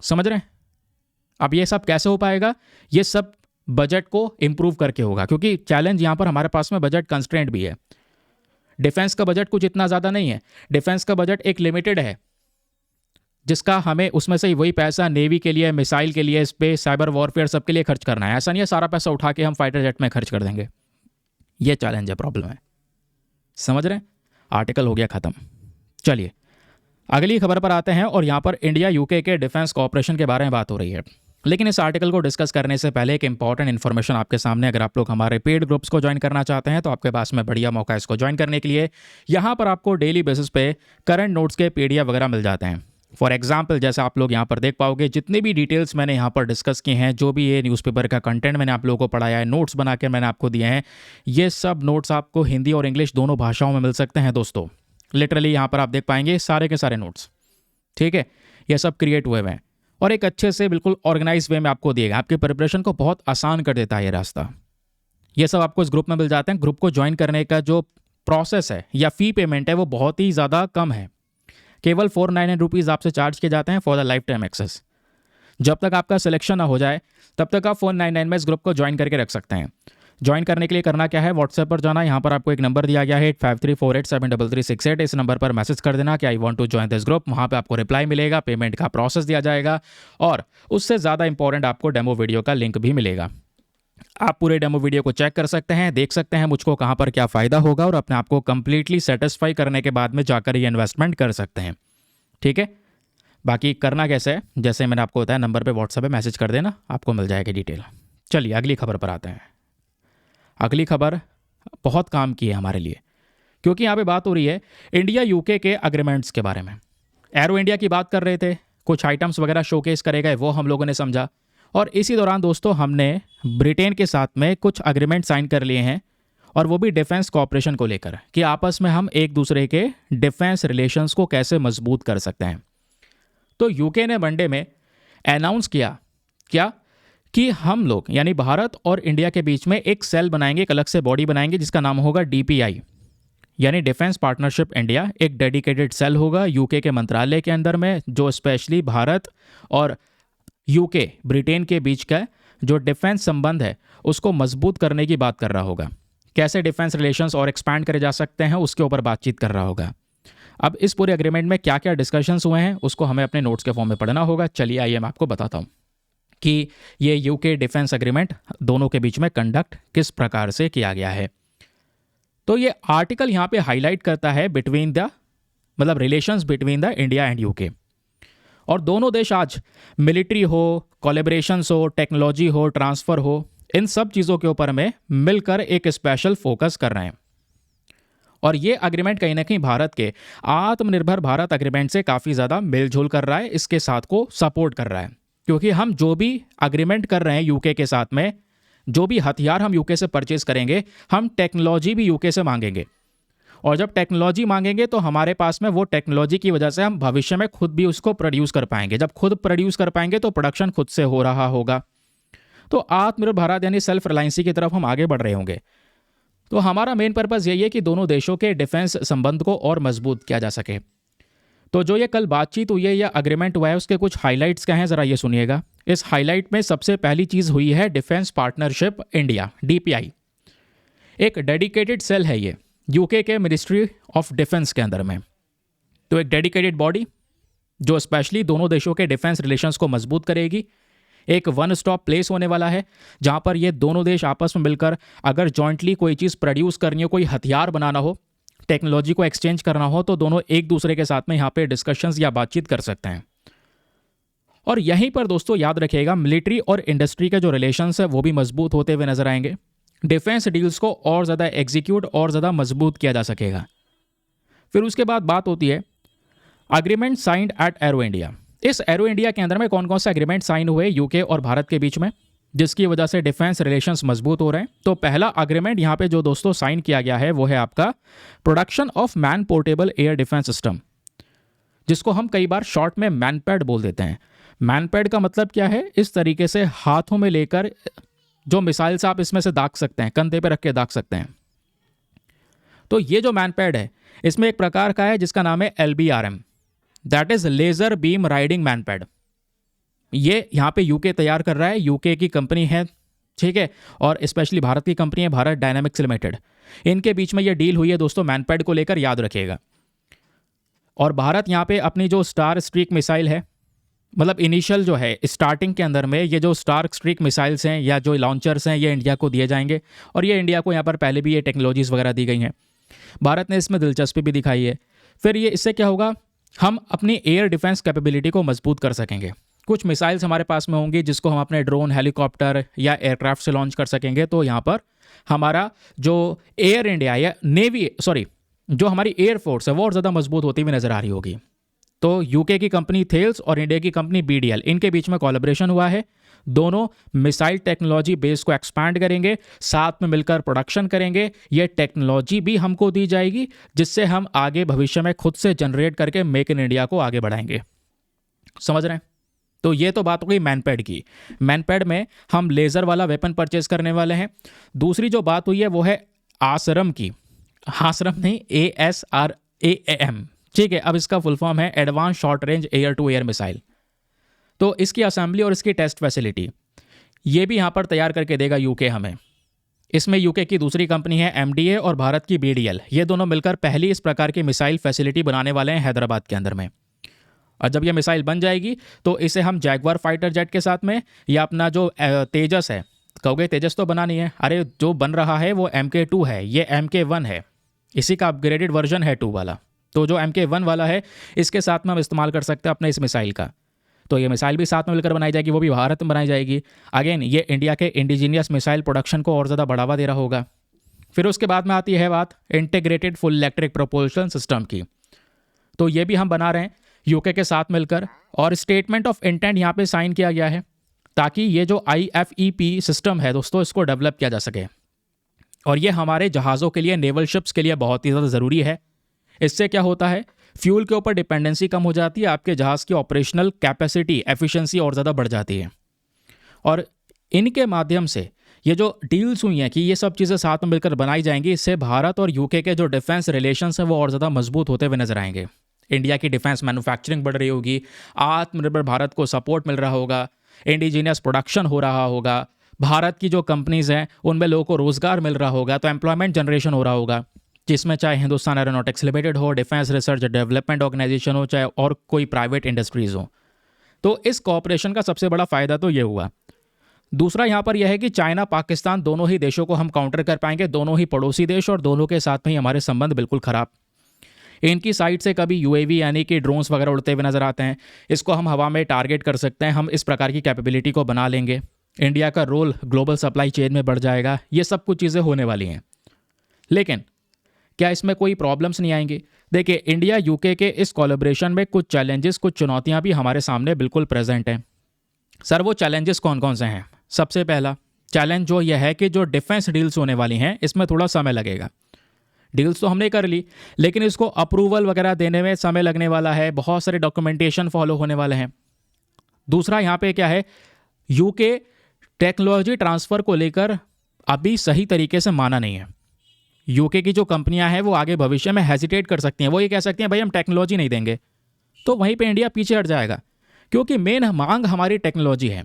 समझ रहे हैं? अब ये सब कैसे हो पाएगा? ये सब बजट को इंप्रूव करके होगा, क्योंकि चैलेंज यहाँ पर हमारे पास में बजट कंस्ट्रेंट भी है। डिफेंस का बजट कुछ इतना ज़्यादा नहीं है, डिफेंस का बजट एक लिमिटेड है, जिसका हमें उसमें से वही पैसा नेवी के लिए, मिसाइल के लिए, स्पेस, साइबर वॉरफेयर सब के लिए खर्च करना है। ऐसा नहीं है सारा पैसा उठा के हम फाइटर जेट में खर्च कर देंगे। ये चैलेंज है, प्रॉब्लम है। समझ रहे हैं? आर्टिकल हो गया खत्म। चलिए अगली खबर पर आते हैं, और यहाँ पर इंडिया यूके के डिफेंस कोऑपरेशन के बारे में बात हो रही है। लेकिन इस आर्टिकल को डिस्कस करने से पहले एक इंपॉर्टेंट इन्फॉर्मेशन आपके सामने। अगर आप लोग हमारे पेड ग्रुप्स को ज्वाइन करना चाहते हैं तो आपके पास में बढ़िया मौका है इसको ज्वाइन करने के लिए। यहाँ पर आपको डेली बेसिस पे करंट नोट्स के PDF वगैरह मिल जाते हैं। फॉर एग्जाम्पल, जैसे आप लोग यहाँ पर देख पाओगे, जितने भी डिटेल्स मैंने यहाँ पर डिस्कस की हैं, जो भी ये न्यूज़पेपर का कंटेंट मैंने आप लोगों को पढ़ाया है, नोट्स बना के मैंने आपको दिए हैं, ये सब नोट्स आपको हिंदी और इंग्लिश दोनों भाषाओं में मिल सकते हैं दोस्तों। लिटरली यहाँ पर आप देख पाएंगे सारे के सारे नोट्स, ठीक है, ये सब क्रिएट हुए हैं और एक अच्छे से बिल्कुल ऑर्गेनाइज वे में आपको दिएगा। आपके प्रिपरेशन को बहुत आसान कर देता है ये रास्ता। ये सब आपको इस ग्रुप में मिल जाते हैं। ग्रुप को ज्वाइन करने का जो प्रोसेस है या फ़ी पेमेंट है वो बहुत ही ज़्यादा कम है, केवल 499 रुपीज़ आपसे चार्ज किए जाते हैं for the lifetime access. जब तक आपका सिलेक्शन ना हो जाए तब तक आप 499 में इस ग्रुप को ज्वाइन करके रख सकते हैं। ज्वाइन करने के लिए करना क्या है, व्हाट्सएप पर जाना, यहाँ पर आपको एक नंबर दिया गया है 8534873368। इस नंबर पर मैसेज कर देना कि I want to join this group. वहाँ पे आपको रिप्लाई मिलेगा, पेमेंट का प्रोसेस दिया जाएगा, और उससे ज़्यादा इंपॉर्टेंट आपको डेमो वीडियो का लिंक भी मिलेगा। आप पूरे डेमो वीडियो को चेक कर सकते हैं, देख सकते हैं मुझको कहाँ पर क्या फ़ायदा होगा, और अपने आप को कंप्लीटली सेटिस्फाई करने के बाद में जाकर ये इन्वेस्टमेंट कर सकते हैं। ठीक है, बाकी करना कैसे है, जैसे मैंने आपको बताया, नंबर पे व्हाट्सएप पे मैसेज कर देना, आपको मिल जाएगी डिटेल। चलिए अगली खबर पर आते हैं। अगली खबर बहुत काम की है हमारे लिए, क्योंकि यहाँ पे बात हो रही है इंडिया यूके के अग्रीमेंट्स के बारे में। एरो इंडिया की बात कर रहे थे, कुछ आइटम्स वगैरह शोकेस करेगा, वो हम लोगों ने समझा, और इसी दौरान दोस्तों हमने ब्रिटेन के साथ में कुछ अग्रीमेंट साइन कर लिए हैं, और वो भी डिफेंस कोऑपरेशन को लेकर, कि आपस में हम एक दूसरे के डिफेंस रिलेशंस को कैसे मजबूत कर सकते हैं। तो यूके ने मंडे में अनाउंस किया क्या कि हम लोग यानी भारत और इंडिया के बीच में एक सेल बनाएंगे, एक अलग से बॉडी बनाएंगे जिसका नाम होगा DPI, यानी डिफेंस पार्टनरशिप इंडिया। एक डेडिकेटेड सेल होगा यूके के मंत्रालय के अंदर में, जो स्पेशली भारत और यूके ब्रिटेन के बीच का जो डिफेंस संबंध है उसको मजबूत करने की बात कर रहा होगा। कैसे डिफेंस रिलेशंस और एक्सपैंड करे जा सकते हैं उसके ऊपर बातचीत कर रहा होगा। अब इस पूरे एग्रीमेंट में क्या क्या डिस्कशंस हुए हैं उसको हमें अपने नोट्स के फॉर्म में पढ़ना होगा। चलिए आइए मैं आपको बताता हूँ कि ये यूके डिफेंस एग्रीमेंट दोनों के बीच में कंडक्ट किस प्रकार से किया गया है। तो ये आर्टिकल यहाँ पे हाईलाइट करता है बिटवीन द मतलब relations between the India and UK. और दोनों देश आज मिलिट्री हो, कोलैबोरेशंस हो, टेक्नोलॉजी हो, ट्रांसफ़र हो, इन सब चीज़ों के ऊपर में मिलकर एक स्पेशल फोकस कर रहे हैं। और ये अग्रीमेंट कहीं ना कहीं भारत के आत्मनिर्भर भारत अग्रीमेंट से काफ़ी ज़्यादा मिलजुल कर रहा है, इसके साथ को सपोर्ट कर रहा है। क्योंकि हम जो भी अग्रीमेंट कर रहे हैं यूके के साथ में, जो भी हथियार हम यूके से परचेज करेंगे, हम टेक्नोलॉजी भी यूके से मांगेंगे। और जब टेक्नोलॉजी मांगेंगे तो हमारे पास में वो टेक्नोलॉजी की वजह से हम भविष्य में खुद भी उसको प्रोड्यूस कर पाएंगे। जब खुद प्रोड्यूस कर पाएंगे तो प्रोडक्शन खुद से हो रहा होगा, तो आत्मनिर्भर भारत यानी सेल्फ रिलायंसी की तरफ हम आगे बढ़ रहे होंगे। तो हमारा मेन पर्पज़ यही है कि दोनों देशों के डिफेंस संबंध को और मजबूत किया जा सके। तो जो ये कल बातचीत हुई है या अग्रीमेंट हुआ है उसके कुछ हाइलाइट्स क्या हैं, ज़रा ये सुनिएगा। इस हाइलाइट में सबसे पहली चीज़ हुई है डिफेंस पार्टनरशिप इंडिया, DPI। एक डेडिकेटेड सेल है ये यूके के मिनिस्ट्री ऑफ डिफेंस के अंदर में। तो एक डेडिकेटेड बॉडी जो स्पेशली दोनों देशों के डिफेंस रिलेशंस को मजबूत करेगी। एक वन स्टॉप प्लेस होने वाला है जहां पर ये दोनों देश आपस में मिलकर अगर जॉइंटली कोई चीज़ प्रोड्यूस करनी हो, कोई हथियार बनाना हो, टेक्नोलॉजी को एक्सचेंज करना हो, तो दोनों एक दूसरे के साथ में यहाँ पे डिस्कशंस या बातचीत कर सकते हैं। और यहीं पर दोस्तों याद रखिएगा मिलिट्री और इंडस्ट्री के जो रिलेशंस है वो भी मजबूत होते हुए नजर आएंगे। डिफेंस डील्स को और ज़्यादा एग्जीक्यूट और ज़्यादा मजबूत किया जा सकेगा। फिर उसके बाद बात होती है agreement signed at aero India. इस एरो इंडिया के अंदर में कौन कौन से एग्रीमेंट साइन हुए यूके और भारत के बीच में, जिसकी वजह से डिफेंस रिलेशंस मजबूत हो रहे हैं। तो पहला अग्रीमेंट यहाँ पे जो दोस्तों साइन किया गया है वो है आपका production of man portable air defence system, जिसको हम कई बार शॉर्ट में मैनपैड बोल देते हैं। मैनपैड का मतलब क्या है, इस तरीके से हाथों में लेकर जो मिसाइल्स आप इसमें से दाग सकते हैं, कंधे पे रख के दाग सकते हैं। तो ये जो मैनपैड है इसमें एक प्रकार का है जिसका नाम है LBRM, that is laser beam riding MANPAD. ये यहाँ पे यूके तैयार कर रहा है, यूके की कंपनी है, ठीक है, और स्पेशली भारत की कंपनी है भारत डायनामिक्स लिमिटेड। इनके बीच में ये डील हुई है दोस्तों मैनपैड को लेकर, याद रखिएगा। और भारत यहाँ पे अपनी जो स्टार स्ट्रीक मिसाइल है, मतलब इनिशियल जो है स्टार्टिंग के अंदर में ये जो स्टार स्ट्रीक मिसाइल्स हैं या जो लॉन्चर्स हैं ये इंडिया को दिए जाएंगे। और ये इंडिया को यहाँ पर पहले भी ये टेक्नोलॉजीज़ वगैरह दी गई हैं, भारत ने इसमें दिलचस्पी भी दिखाई है। फिर ये इससे क्या होगा, हम अपनी एयर डिफेंस कैपेबिलिटी को मजबूत कर सकेंगे। कुछ मिसाइल्स हमारे पास में होंगी जिसको हम अपने ड्रोन, हेलीकॉप्टर या एयरक्राफ्ट से लॉन्च कर सकेंगे। तो यहाँ पर हमारा जो एयर इंडिया या नेवी जो हमारी एयरफोर्स है वो और ज़्यादा मजबूत होती हुई नजर आ रही होगी। तो यूके की कंपनी थेल्स और इंडिया की कंपनी BDL, इनके बीच में कोलैबोरेशन हुआ है। दोनों मिसाइल टेक्नोलॉजी बेस को एक्सपैंड करेंगे, साथ में मिलकर प्रोडक्शन करेंगे। ये टेक्नोलॉजी भी हमको दी जाएगी जिससे हम आगे भविष्य में खुद से जनरेट करके मेक इन इंडिया को आगे बढ़ाएंगे। समझ रहे हैं? तो ये तो बात हो गई मैनपैड की। मैनपैड में हम लेज़र वाला वेपन परचेज करने वाले हैं। दूसरी जो बात हुई है वो है आसरम की, आसरम नहीं ASRAM, ठीक है। अब इसका फुल फॉर्म है advance short range air to air missile. तो इसकी असेंबली और इसकी टेस्ट फैसिलिटी ये भी यहाँ पर तैयार करके देगा यूके हमें। इसमें यूके की दूसरी कंपनी है MDA और भारत की BDL, ये दोनों मिलकर पहली इस प्रकार की मिसाइल फैसिलिटी बनाने वाले हैं हैदराबाद के अंदर में। और जब ये मिसाइल बन जाएगी तो इसे हम जैगवार फाइटर जेट के साथ में या अपना जो तेजस है, कहोगे तेजस तो बना नहीं है, अरे जो बन रहा है वो MK2 है, ये MK1 है, इसी का अपग्रेडेड वर्जन है 2 वाला। तो जो MK1 वाला है इसके साथ में हम इस्तेमाल कर सकते हैं अपने इस मिसाइल का। तो ये मिसाइल भी साथ में मिलकर बनाई जाएगी, वो भी भारत में बनाई जाएगी। अगेन ये इंडिया के इंडिजीनियस मिसाइल प्रोडक्शन को और ज़्यादा बढ़ावा दे रहा होगा। फिर उसके बाद में आती है बात integrated full electric propulsion system की। तो ये भी हम बना रहे हैं यूके के साथ मिलकर, और स्टेटमेंट ऑफ इंटेंट यहाँ पे साइन किया गया है ताकि ये जो IFEP सिस्टम है दोस्तों इसको डेवलप किया जा सके। और ये हमारे जहाज़ों के लिए, नेवल शिप्स के लिए बहुत ही ज़्यादा ज़रूरी है। इससे क्या होता है, फ्यूल के ऊपर डिपेंडेंसी कम हो जाती है, आपके जहाज़ की ऑपरेशनल कैपेसिटी, एफिशिएंसी और ज़्यादा बढ़ जाती है। और इनके माध्यम से ये जो डील्स हुई हैं कि ये सब चीज़ें साथ में मिलकर बनाई जाएंगी, इससे भारत और यूके के जो डिफेंस रिलेशंस हैं वो और ज़्यादा मजबूत होते हुए नजर आएंगे। इंडिया की डिफेंस मैन्युफैक्चरिंग बढ़ रही होगी, आत्मनिर्भर भारत को सपोर्ट मिल रहा होगा, इंडिजीनियस प्रोडक्शन हो रहा होगा, भारत की जो कंपनीज़ हैं उनमें लोगों को रोज़गार मिल रहा होगा, तो एम्प्लॉयमेंट जनरेशन हो रहा होगा, जिसमें चाहे हिंदुस्तान एरोनॉटिक्स लिमिटेड हो, डिफेंस रिसर्च डेवलपमेंट ऑर्गेनाइजेशन हो, चाहे और कोई प्राइवेट इंडस्ट्रीज़ हो। तो इस कॉपरेशन का सबसे बड़ा फ़ायदा तो ये हुआ। दूसरा यहाँ पर यह है कि चाइना पाकिस्तान दोनों ही देशों को हम काउंटर कर पाएंगे, दोनों ही पड़ोसी देश और दोनों के साथ में ही हमारे संबंध बिल्कुल ख़राब। इनकी साइड से कभी UAV यानी कि ड्रोन्स वगैरह उड़ते हुए नजर आते हैं, इसको हम हवा में टारगेट कर सकते हैं, हम इस प्रकार की कैपेबिलिटी को बना लेंगे, इंडिया का रोल ग्लोबल सप्लाई चेन में बढ़ जाएगा। ये सब कुछ चीज़ें होने वाली हैं। लेकिन क्या इसमें कोई प्रॉब्लम्स नहीं आएंगी? देखिए, इंडिया यूके के इस कोलैबोरेशन में कुछ चैलेंजेस, कुछ चुनौतियां भी हमारे सामने बिल्कुल प्रेजेंट हैं। सर वो चैलेंजेस कौन कौन से हैं? सबसे पहला चैलेंज जो यह है कि जो डिफेंस डील्स होने वाली हैं इसमें थोड़ा समय लगेगा। डील्स तो हमने कर ली, लेकिन इसको अप्रूवल वगैरह देने में समय लगने वाला है, बहुत सारे डॉक्यूमेंटेशन फॉलो होने वाले हैं। दूसरा यहाँ पे क्या है, यूके टेक्नोलॉजी ट्रांसफ़र को लेकर अभी सही तरीके से माना नहीं है। यूके की जो कंपनियां हैं वो आगे भविष्य में हेजिटेट कर सकती हैं, वो ये कह सकती हैं भाई हम टेक्नोलॉजी नहीं देंगे, तो वहीं पे इंडिया पीछे हट जाएगा, क्योंकि मेन मांग हमारी टेक्नोलॉजी है।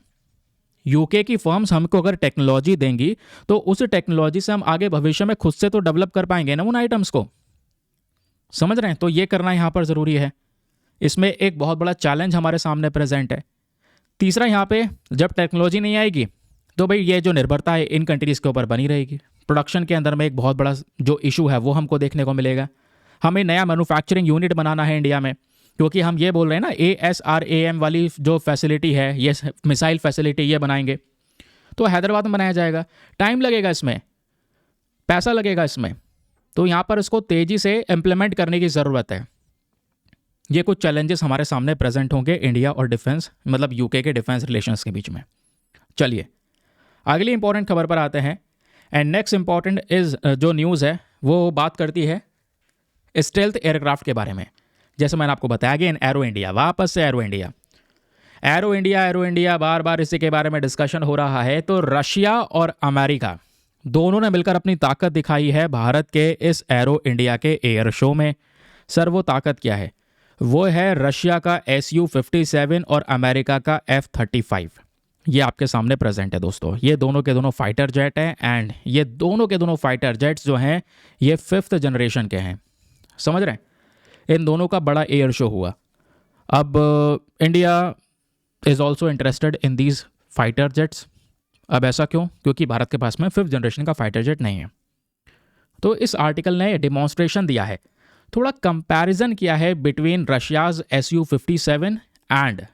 यूके की फर्म्स हमको अगर टेक्नोलॉजी देंगी तो उस टेक्नोलॉजी से हम आगे भविष्य में खुद से तो डेवलप कर पाएंगे ना उन आइटम्स को, समझ रहे हैं? तो ये करना यहाँ पर ज़रूरी है। इसमें एक बहुत बड़ा चैलेंज हमारे सामने प्रेजेंट है। तीसरा, यहाँ पे जब टेक्नोलॉजी नहीं आएगी तो भाई ये जो निर्भरता है इन कंट्रीज़ के ऊपर बनी रहेगी। प्रोडक्शन के अंदर में एक बहुत बड़ा जो इशू है वो हमको देखने को मिलेगा। हमें नया मैन्युफैक्चरिंग यूनिट बनाना है इंडिया में, क्योंकि हम ये बोल रहे हैं ना ASRAM वाली जो फैसिलिटी है, ये मिसाइल फैसिलिटी ये बनाएंगे, तो हैदराबाद में बनाया जाएगा। टाइम लगेगा इसमें, पैसा लगेगा इसमें, तो यहाँ पर इसको तेज़ी से इम्प्लीमेंट करने की ज़रूरत है। ये कुछ चैलेंजेस हमारे सामने प्रेजेंट होंगे इंडिया और डिफेंस, मतलब यूके के डिफेंस रिलेशंस के बीच में। चलिए अगली इंपॉर्टेंट खबर पर आते हैं। एंड नेक्स्ट इंपॉर्टेंट इज जो न्यूज़ है वो बात करती है स्टेल्थ एयरक्राफ्ट के बारे में। जैसे मैंने आपको बताया कि एरो इंडिया, वापस से एरो इंडिया बार बार इसी के बारे में डिस्कशन हो रहा है। तो रशिया और अमेरिका दोनों ने मिलकर अपनी ताकत दिखाई है भारत के इस एरो इंडिया के एयर शो में। सर वो ताकत क्या है? वो है रशिया का Su-57 और अमेरिका का F-35। ये आपके सामने प्रेजेंट है दोस्तों। ये दोनों के दोनों फाइटर जेट हैं, एंड ये दोनों के दोनों फाइटर जेट्स जो हैं ये 5th जनरेशन के हैं, समझ रहे हैं? इन दोनों का बड़ा एयर शो हुआ। अब India is also interested in these fighter jets. अब ऐसा क्यों? क्योंकि भारत के पास में 5th जनरेशन का फाइटर जेट नहीं है। तो इस आर्टिकल ने डिमॉन्स्ट्रेशन दिया है, थोड़ा कंपैरिजन किया है between Russia's Su-57 and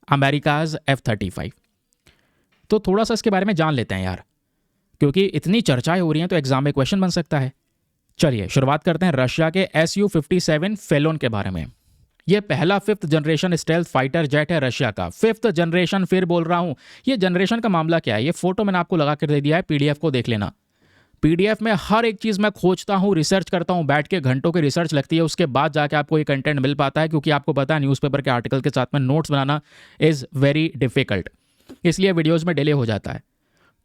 America's F-35। तो थोड़ा सा इसके बारे में जान लेते हैं यार, क्योंकि इतनी चर्चाएं हो रही हैं तो एग्जाम में क्वेश्चन बन सकता है। चलिए शुरुआत करते हैं रशिया के Su-57 फेलोन के बारे में। यह पहला 5th generation stealth fighter jet है रशिया का। 5th जनरेशन, फिर बोल रहा हूं, ये जनरेशन का मामला क्या है? ये फोटो मैंने आपको लगा कर दे दिया है, PDF को देख लेना। PDF में हर एक चीज़ मैं खोजता हूँ, रिसर्च करता हूँ, बैठ के घंटों की रिसर्च लगती है, उसके बाद जाके आपको ये कंटेंट मिल पाता है। क्योंकि आपको पता है न्यूज़पेपर के आर्टिकल के साथ में notes banana is very difficult, इसलिए वीडियोज़ में डिले हो जाता है,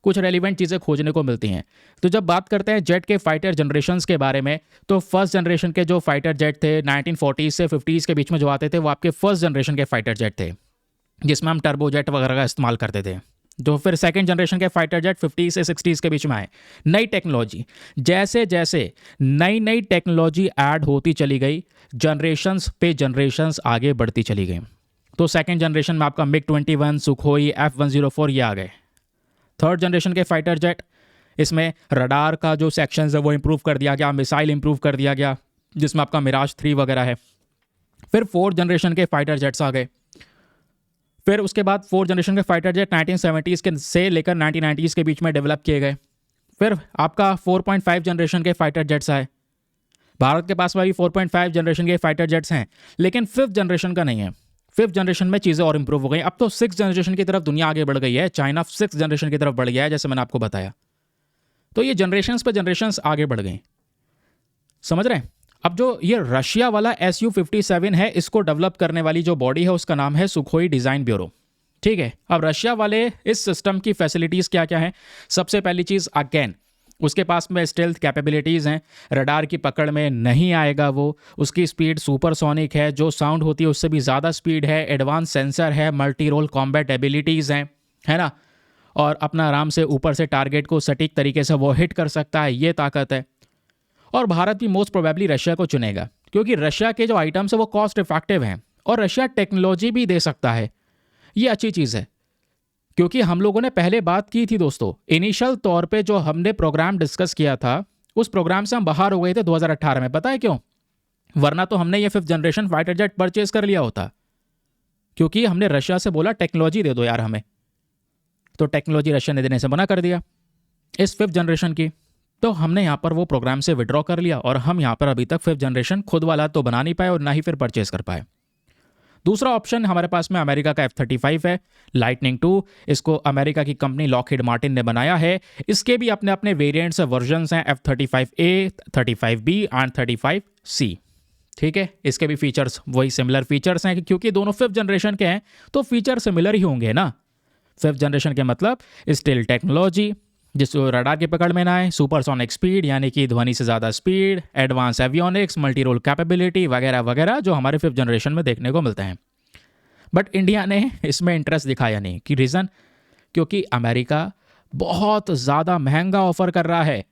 कुछ रेलिवेंट चीज़ें खोजने को मिलती हैं। तो जब बात करते हैं जेट के फाइटर जनरेशन्स के बारे में, तो फर्स्ट जनरेशन के जो फाइटर जेट थे 1940s से 50s के बीच में जो आते थे, वो आपके फर्स्ट जनरेशन के फाइटर जेट थे, जिसमें हम टर्बो जेट वगैरह का इस्तेमाल करते थे। जो फिर सेकंड जनरेशन के फाइटर जेट 50 से 60s के बीच में आए। नई टेक्नोलॉजी, जैसे जैसे नई टेक्नोलॉजी ऐड होती चली गई, जनरेशन्स पे जनरेशन्स आगे बढ़ती चली गई। तो सेकंड जनरेशन में आपका MiG-21, सुखोई, F-104 ये आ गए। थर्ड जनरेशन के फाइटर जेट, इसमें रडार का जो सेक्शन है वो इंप्रूव कर दिया गया, मिसाइल इंप्रूव कर दिया गया, जिसमें आपका मिराज 3 वगैरह है। फिर फोर्थ जनरेशन के फाइटर जेट्स आ गए। फिर उसके बाद फोर्थ जनरेशन के फाइटर जेट 1970s के से लेकर 1990s के बीच में डेवलप किए गए। फिर आपका 4.5 जनरेशन के फाइटर जेट्स आए। भारत के पास में भी 4.5 जनरेशन के फाइटर जेट्स हैं, लेकिन 5th जनरेशन का नहीं है। 5th जनरेशन में चीज़ें और इंप्रूव हो गई। अब तो 6th जनरेशन की तरफ दुनिया आगे बढ़ गई है, चाइना 6th जनरेशन की तरफ बढ़ गया है, जैसे मैंने आपको बताया। तो ये जनरेशन्स पे जनरेशन्स आगे बढ़ गई, समझ रहे हैं? अब जो ये रशिया वाला Su-57 है, इसको डेवलप करने वाली जो बॉडी है उसका नाम है सुखोई डिज़ाइन ब्यूरो, ठीक है। अब रशिया वाले इस सिस्टम की फैसिलिटीज़ क्या क्या हैं? सबसे पहली चीज़, अगेन उसके पास में स्टेल्थ कैपेबिलिटीज़ हैं, रडार की पकड़ में नहीं आएगा वो, उसकी स्पीड सुपरसोनिक है, जो साउंड होती है उससे भी ज़्यादा स्पीड है, एडवांस सेंसर है, मल्टी रोल कॉम्बैट एबिलिटीज़ हैं, है ना, और अपना आराम से ऊपर से टारगेट को सटीक तरीके से वो हिट कर सकता है, ये ताकत है। और भारत भी मोस्ट प्रोबेबली रशिया को चुनेगा, क्योंकि रशिया के जो आइटम्स है वो कॉस्ट इफेक्टिव हैं, और रशिया टेक्नोलॉजी भी दे सकता है, ये अच्छी चीज़ है। क्योंकि हम लोगों ने पहले बात की थी दोस्तों, इनिशियल तौर पे जो हमने प्रोग्राम डिस्कस किया था, उस प्रोग्राम से हम बाहर हो गए थे 2018 में। पता है क्यों? वरना तो हमने ये 5th generation fighter jet purchase कर लिया होता, क्योंकि हमने रशिया से बोला टेक्नोलॉजी दे दो यार हमें, तो टेक्नोलॉजी रशिया ने देने से मना कर दिया इस 5th जनरेशन की। तो हमने यहाँ पर वो प्रोग्राम से विड्रॉ कर लिया, और हम यहाँ पर अभी तक 5th जनरेशन खुद वाला तो बना नहीं पाए और ना ही फिर परचेज कर पाए। दूसरा ऑप्शन हमारे पास में अमेरिका का F-35 है, लाइटनिंग 2। इसको अमेरिका की कंपनी लॉकहीड मार्टिन ने बनाया है। इसके भी अपने अपने वेरिएंट्स वर्जन्स हैं, F-35A, 35B एंड 35C। ठीक है, इसके भी फीचर्स वही सिमिलर फीचर्स हैं, क्योंकि दोनों 5th जनरेशन के हैं तो फीचर सिमिलर ही होंगे ना। 5th जनरेशन के मतलब स्टिल टेक्नोलॉजी, जिसको रडार की पकड़ में ना आए, सुपरसोनिक स्पीड यानी कि ध्वनि से ज़्यादा speed, advance avionics, multi role capability वगैरह वगैरह जो हमारे 5th जनरेशन में देखने को मिलते हैं। बट इंडिया ने इसमें इंटरेस्ट दिखाया नहीं। कि रीज़न, क्योंकि अमेरिका बहुत ज़्यादा महंगा ऑफर कर रहा है।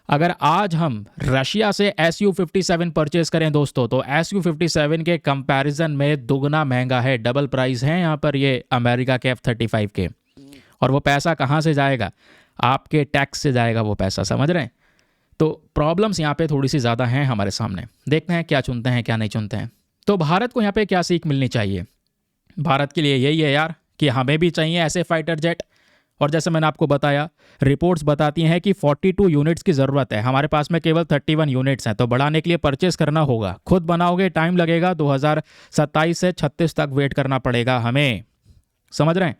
अगर आज हम रशिया से Su-57 परचेज करें दोस्तों, तो Su-57 के कंपैरिजन में दुगना महंगा है, डबल प्राइस है यहाँ पर ये अमेरिका के F-35 के। और वो पैसा कहाँ से जाएगा? आपके टैक्स से जाएगा वो पैसा, समझ रहे हैं? तो प्रॉब्लम्स यहाँ पे थोड़ी सी ज़्यादा हैं हमारे सामने। देखते हैं क्या चुनते हैं क्या नहीं चुनते हैं। तो भारत को यहाँ पे क्या सीख मिलनी चाहिए? भारत के लिए यही है यार कि हमें भी चाहिए ऐसे फाइटर जेट। और जैसे मैंने आपको बताया, रिपोर्ट्स बताती हैं कि 42 यूनिट्स की ज़रूरत है, हमारे पास में केवल 31 यूनिट्स हैं। तो बढ़ाने के लिए परचेस करना होगा, खुद बनाओगे टाइम लगेगा, 2027 से 36 तक वेट करना पड़ेगा हमें, समझ रहे हैं?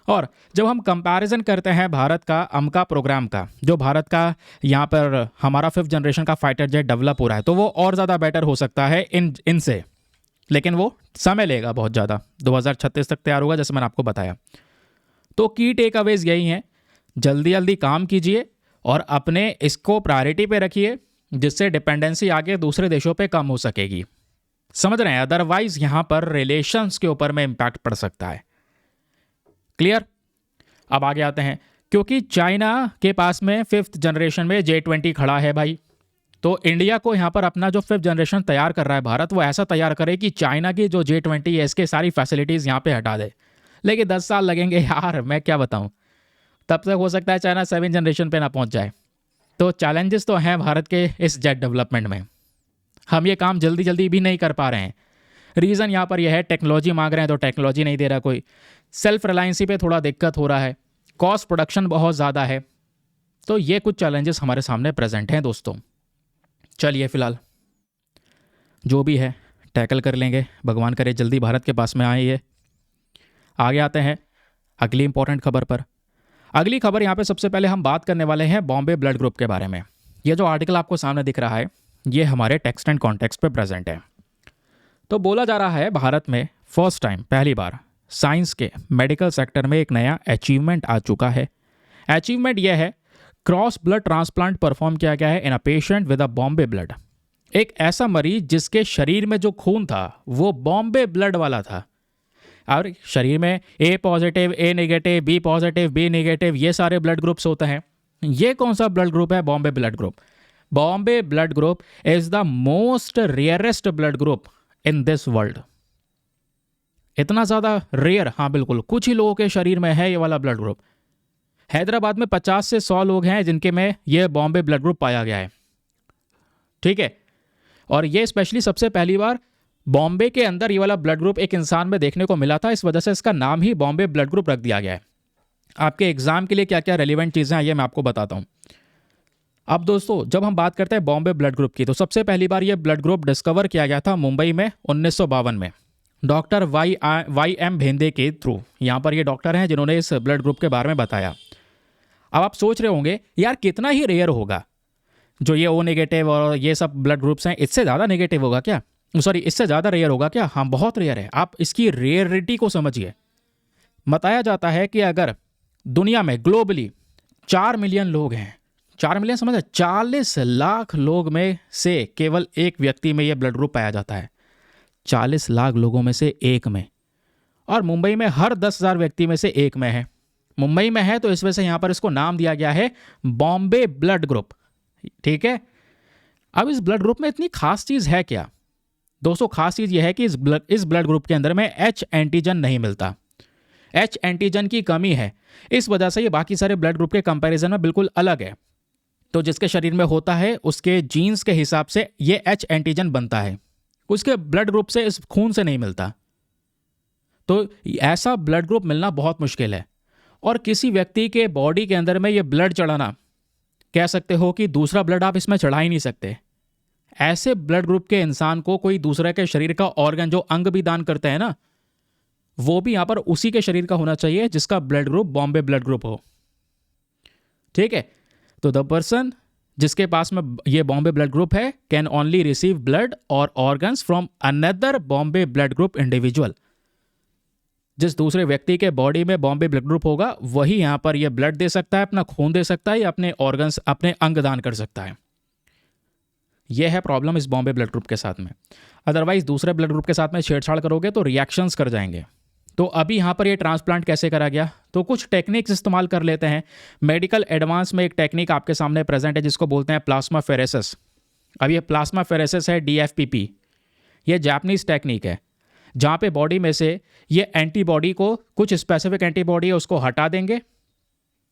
और जब हम कंपैरिजन करते हैं भारत का अमका प्रोग्राम का, जो भारत का यहाँ पर हमारा 5th जनरेशन का फाइटर जेट डेवलप हो रहा है, तो वो और ज़्यादा बेटर हो सकता है इनसे, लेकिन वो समय लेगा बहुत ज़्यादा, 2036 तक तैयार होगा जैसे मैंने आपको बताया। तो की टेक अवेज यही हैं, जल्दी जल्दी काम कीजिए और अपने इसको प्रायोरिटी पे रखिए, जिससे डिपेंडेंसी आगे दूसरे देशों पे कम हो सकेगी, समझ रहे हैं? अदरवाइज यहाँ पर रिलेशंस के ऊपर में इम्पैक्ट पड़ सकता है। क्लियर? अब आगे आते हैं, क्योंकि चाइना के पास में 5th जनरेशन में J-20 खड़ा है भाई, तो इंडिया को यहाँ पर अपना जो 5th जनरेशन तैयार कर रहा है भारत, वो ऐसा तैयार करे कि चाइना की जो J-20 है इसके सारी फैसिलिटीज़ यहाँ पे हटा दे। लेकिन 10 साल लगेंगे यार, मैं क्या बताऊँ, तब तक हो सकता है चाइना 7th जनरेशन पे ना पहुँच जाए। तो चैलेंजेस तो हैं भारत के इस जेट डेवलपमेंट में, हम ये काम जल्दी जल्दी भी नहीं कर पा रहे हैं। रीज़न यहाँ पर यह है, टेक्नोलॉजी मांग रहे हैं तो टेक्नोलॉजी नहीं दे रहा कोई, सेल्फ रिलायंसी पे थोड़ा दिक्कत हो रहा है, कॉस्ट प्रोडक्शन बहुत ज़्यादा है। तो ये कुछ चैलेंजेस हमारे सामने प्रेजेंट हैं दोस्तों। चलिए फ़िलहाल जो भी है टैकल कर लेंगे, भगवान करे जल्दी भारत के पास में आए ये। आगे आते हैं अगली इंपॉर्टेंट खबर पर। अगली खबर यहाँ पे सबसे पहले हम बात करने वाले हैं बॉम्बे ब्लड ग्रुप के बारे में। ये जो आर्टिकल आपको सामने दिख रहा है, ये हमारे टेक्स्ट एंड कॉन्टेक्स्ट पे प्रेजेंट है। तो बोला जा रहा है भारत में फर्स्ट टाइम, पहली बार साइंस के मेडिकल सेक्टर में एक नया अचीवमेंट आ चुका है। अचीवमेंट यह है, क्रॉस ब्लड ट्रांसप्लांट परफॉर्म किया गया है in a patient with a Bombay blood. एक ऐसा मरीज जिसके शरीर में जो खून था वो बॉम्बे ब्लड वाला था। और शरीर में A positive, A negative, B positive, B negative, ये सारे ब्लड ग्रुप्स होते हैं। ये कौन सा ब्लड ग्रुप है? Bombay blood group. Bombay blood group is the most rarest blood group in this world. इतना ज़्यादा रेयर, हाँ बिल्कुल, कुछ ही लोगों के शरीर में है ये वाला ब्लड ग्रुप। हैदराबाद में 50 से 100 लोग हैं जिनके में ये बॉम्बे ब्लड ग्रुप पाया गया है, ठीक है। और ये स्पेशली सबसे पहली बार बॉम्बे के अंदर ये वाला ब्लड ग्रुप एक इंसान में देखने को मिला था, इस वजह से इसका नाम ही बॉम्बे ब्लड ग्रुप रख दिया गया है। आपके एग्जाम के लिए क्या क्या रेलिवेंट चीज़ें हैं ये मैं आपको बताता हूँ। अब दोस्तों जब हम बात करते हैं बॉम्बे ब्लड ग्रुप की, तो सबसे पहली बार ये ब्लड ग्रुप डिस्कवर किया गया था मुंबई में 1952 में, डॉक्टर वाई एम भेंदे के थ्रू। यहाँ पर ये डॉक्टर हैं जिन्होंने इस ब्लड ग्रुप के बारे में बताया। अब आप सोच रहे होंगे यार कितना ही रेयर होगा, जो ये O नेगेटिव और ये सब ब्लड ग्रुप्स हैं, इससे ज़्यादा नेगेटिव होगा क्या, सॉरी इससे ज़्यादा रेयर होगा क्या? हाँ बहुत रेयर है। आप इसकी रेयरिटी को समझिए। बताया जाता है कि अगर दुनिया में ग्लोबली 4 मिलियन लोग हैं, 4 मिलियन समझे, 40 लाख लोग में से केवल एक व्यक्ति में यह ब्लड ग्रुप पाया जाता है, 40 लाख लोगों में से एक में। और मुंबई में हर 10,000 व्यक्ति में से एक में है। मुंबई में है तो इस वजह से यहाँ पर इसको नाम दिया गया है बॉम्बे ब्लड ग्रुप, ठीक है। अब इस ब्लड ग्रुप में इतनी खास चीज़ है क्या दोस्तों? खास चीज़ यह है कि इस ब्लड ग्रुप के अंदर में H एंटीजन नहीं मिलता। H एंटीजन की कमी है, इस वजह से ये बाकी सारे ब्लड ग्रुप के कंपैरिजन में बिल्कुल अलग है। तो जिसके शरीर में होता है उसके जीन्स के हिसाब से ये H एंटीजन बनता है, उसके ब्लड ग्रुप से, इस खून से नहीं मिलता। तो ऐसा ब्लड ग्रुप मिलना बहुत मुश्किल है। और किसी व्यक्ति के बॉडी के अंदर में ये ब्लड चढ़ाना, कह सकते हो कि दूसरा ब्लड आप इसमें चढ़ा ही नहीं सकते, ऐसे ब्लड ग्रुप के इंसान को कोई दूसरे के शरीर का ऑर्गन जो अंग भी दान करते हैं ना, वो भी यहां पर उसी के शरीर का होना चाहिए जिसका blood group Bombay blood group हो। ठीक है, तो द पर्सन जिसके पास में ये बॉम्बे ब्लड ग्रुप है कैन ओनली रिसीव ब्लड और organs from another Bombay blood group individual. जिस दूसरे व्यक्ति के बॉडी में बॉम्बे ब्लड ग्रुप होगा वही यहां पर ये ब्लड दे सकता है, अपना खून दे सकता है या अपने ऑर्गन्स, अपने अंग दान कर सकता है। यह है प्रॉब्लम इस बॉम्बे ब्लड ग्रुप के साथ में। अदरवाइज दूसरे ब्लड ग्रुप के साथ में छेड़छाड़ करोगे तो रिएक्शंस कर जाएंगे। तो अभी यहाँ पर ये ट्रांसप्लांट कैसे करा गया, तो कुछ टेक्निक्स इस्तेमाल कर लेते हैं। मेडिकल एडवांस में एक टेक्निक आपके सामने प्रेजेंट है जिसको बोलते हैं प्लाज्मा फेरेसिस। अब ये प्लाज्मा फेरेसिस है DFPP, ये जापानीज टेक्निक है जहाँ पे बॉडी में से ये एंटीबॉडी को, कुछ स्पेसिफिक एंटीबॉडी है उसको हटा देंगे,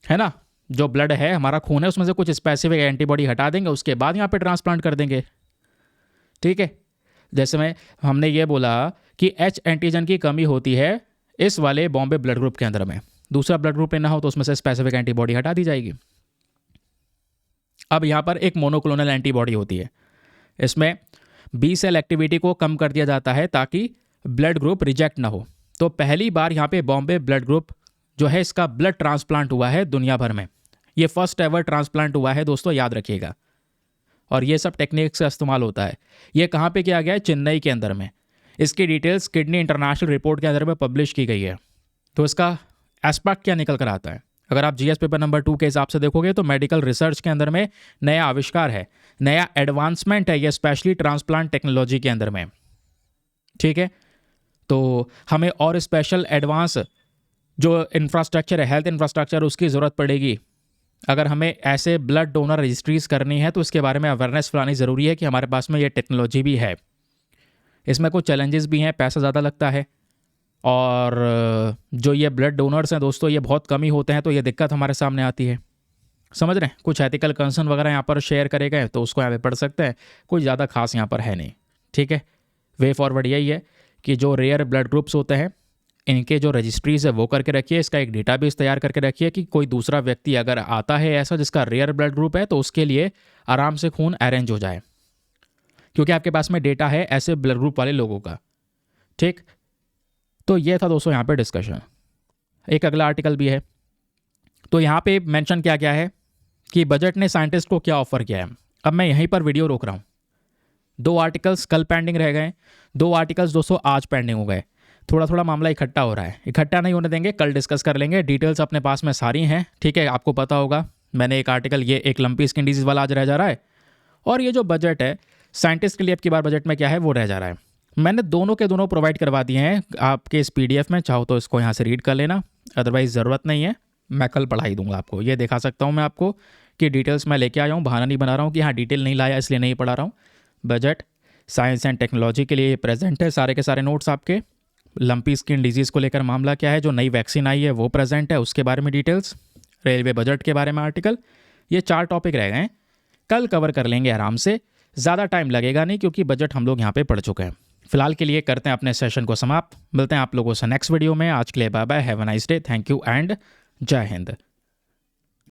है ना, जो ब्लड है हमारा खून है उसमें से कुछ स्पेसिफिक एंटीबॉडी हटा देंगे, उसके बाद यहाँ पे ट्रांसप्लांट कर देंगे। ठीक है, जैसे हमने ये बोला कि H एंटीजन की कमी होती है इस वाले बॉम्बे ब्लड ग्रुप के अंदर में, दूसरा ब्लड ग्रुप लेना हो तो उसमें से स्पेसिफिक एंटीबॉडी हटा दी जाएगी। अब यहाँ पर एक मोनोक्लोनल एंटीबॉडी होती है, इसमें B सेल एक्टिविटी को कम कर दिया जाता है ताकि ब्लड ग्रुप रिजेक्ट ना हो। तो पहली बार यहाँ पे बॉम्बे ब्लड ग्रुप जो है इसका ब्लड ट्रांसप्लांट हुआ है दुनिया भर में। ये फर्स्ट एवर ट्रांसप्लांट हुआ है दोस्तों, याद रखिएगा। और ये सब टेक्निक्स का इस्तेमाल होता है। ये कहाँ पे किया गया है, चेन्नई के अंदर में। इसकी डिटेल्स किडनी इंटरनेशनल रिपोर्ट के अंदर में पब्लिश की गई है। तो इसका एस्पेक्ट क्या निकल कर आता है, अगर आप GS पेपर नंबर 2 के हिसाब से देखोगे तो मेडिकल रिसर्च के अंदर में नया आविष्कार है, नया एडवांसमेंट है ये, स्पेशली ट्रांसप्लांट टेक्नोलॉजी के अंदर में। ठीक है, तो हमें और स्पेशल एडवांस जो इंफ्रास्ट्रक्चर है, हेल्थ इंफ्रास्ट्रक्चर, उसकी ज़रूरत पड़ेगी। अगर हमें ऐसे ब्लड डोनर रजिस्ट्रीज करनी है तो इसके बारे में अवेयरनेस फैलानी ज़रूरी है कि हमारे पास में ये टेक्नोलॉजी भी है। इसमें कुछ चैलेंजेस भी हैं, पैसा ज़्यादा लगता है, और जो ये ब्लड डोनर्स हैं दोस्तों ये बहुत कम ही होते हैं, तो ये दिक्कत हमारे सामने आती है। समझ रहे हैं, कुछ एथिकल कंसर्न वगैरह यहाँ पर शेयर करे गए तो उसको यहाँ पे पढ़ सकते हैं, कोई ज़्यादा खास यहाँ पर है नहीं। ठीक है, वे फॉरवर्ड यही है कि जो रेयर ब्लड ग्रुप्स होते हैं इनके जो रजिस्ट्रीज है वो करके रखिए, इसका एक डेटाबेस तैयार करके रखिए कि कोई दूसरा व्यक्ति अगर आता है ऐसा जिसका रेयर ब्लड ग्रुप है तो उसके लिए आराम से खून अरेंज हो जाए, क्योंकि आपके पास में डेटा है ऐसे ब्लड ग्रुप वाले लोगों का। ठीक, तो ये था दोस्तों यहाँ पे डिस्कशन। एक अगला आर्टिकल भी है, तो यहाँ पे मेंशन किया गया है कि बजट ने साइंटिस्ट को क्या ऑफर किया है। अब मैं यहीं पर वीडियो रोक रहा हूँ। 2 आर्टिकल्स कल पेंडिंग रह गए, 2 आर्टिकल्स दोस्तों आज पेंडिंग हो गए। थोड़ा थोड़ा मामला इकट्ठा हो रहा है, इकट्ठा नहीं होने देंगे, कल डिस्कस कर लेंगे। डिटेल्स अपने पास में सारी हैं। ठीक है, आपको पता होगा मैंने एक आर्टिकल, ये एक लंपी स्किन डिजीज वाला आज रह जा रहा है, और ये जो बजट है साइंटिस्ट के लिए अब की बार बजट में क्या है वो रह जा रहा है। मैंने दोनों के दोनों प्रोवाइड करवा दिए हैं आपके इस PDF में, चाहो तो इसको यहाँ से रीड कर लेना, अदरवाइज ज़रूरत नहीं है, मैं कल पढ़ा ही दूंगा आपको। ये दिखा सकता हूँ मैं आपको कि डिटेल्स मैं लेके आया हूँ, बहाना नहीं बना रहा हूँ कि हाँ डिटेल नहीं लाया इसलिए नहीं पढ़ा रहा हूँ। बजट साइंस एंड टेक्नोलॉजी के लिए प्रेजेंट है, सारे के सारे नोट्स आपके। लंपी स्किन डिजीज़ को लेकर मामला क्या है, जो नई वैक्सीन आई है वो प्रेजेंट है, उसके बारे में डिटेल्स, रेलवे बजट के बारे में आर्टिकल। ये 4 टॉपिक रह गए हैं, कल कवर कर लेंगे आराम से, ज़्यादा टाइम लगेगा नहीं क्योंकि बजट हम लोग यहाँ पे पढ़ चुके हैं। फिलहाल के लिए करते हैं अपने सेशन को समाप्त, मिलते हैं आप लोगों से नेक्स्ट वीडियो में। आज के लिए bye bye, have a nice day, thank you and जय हिंद।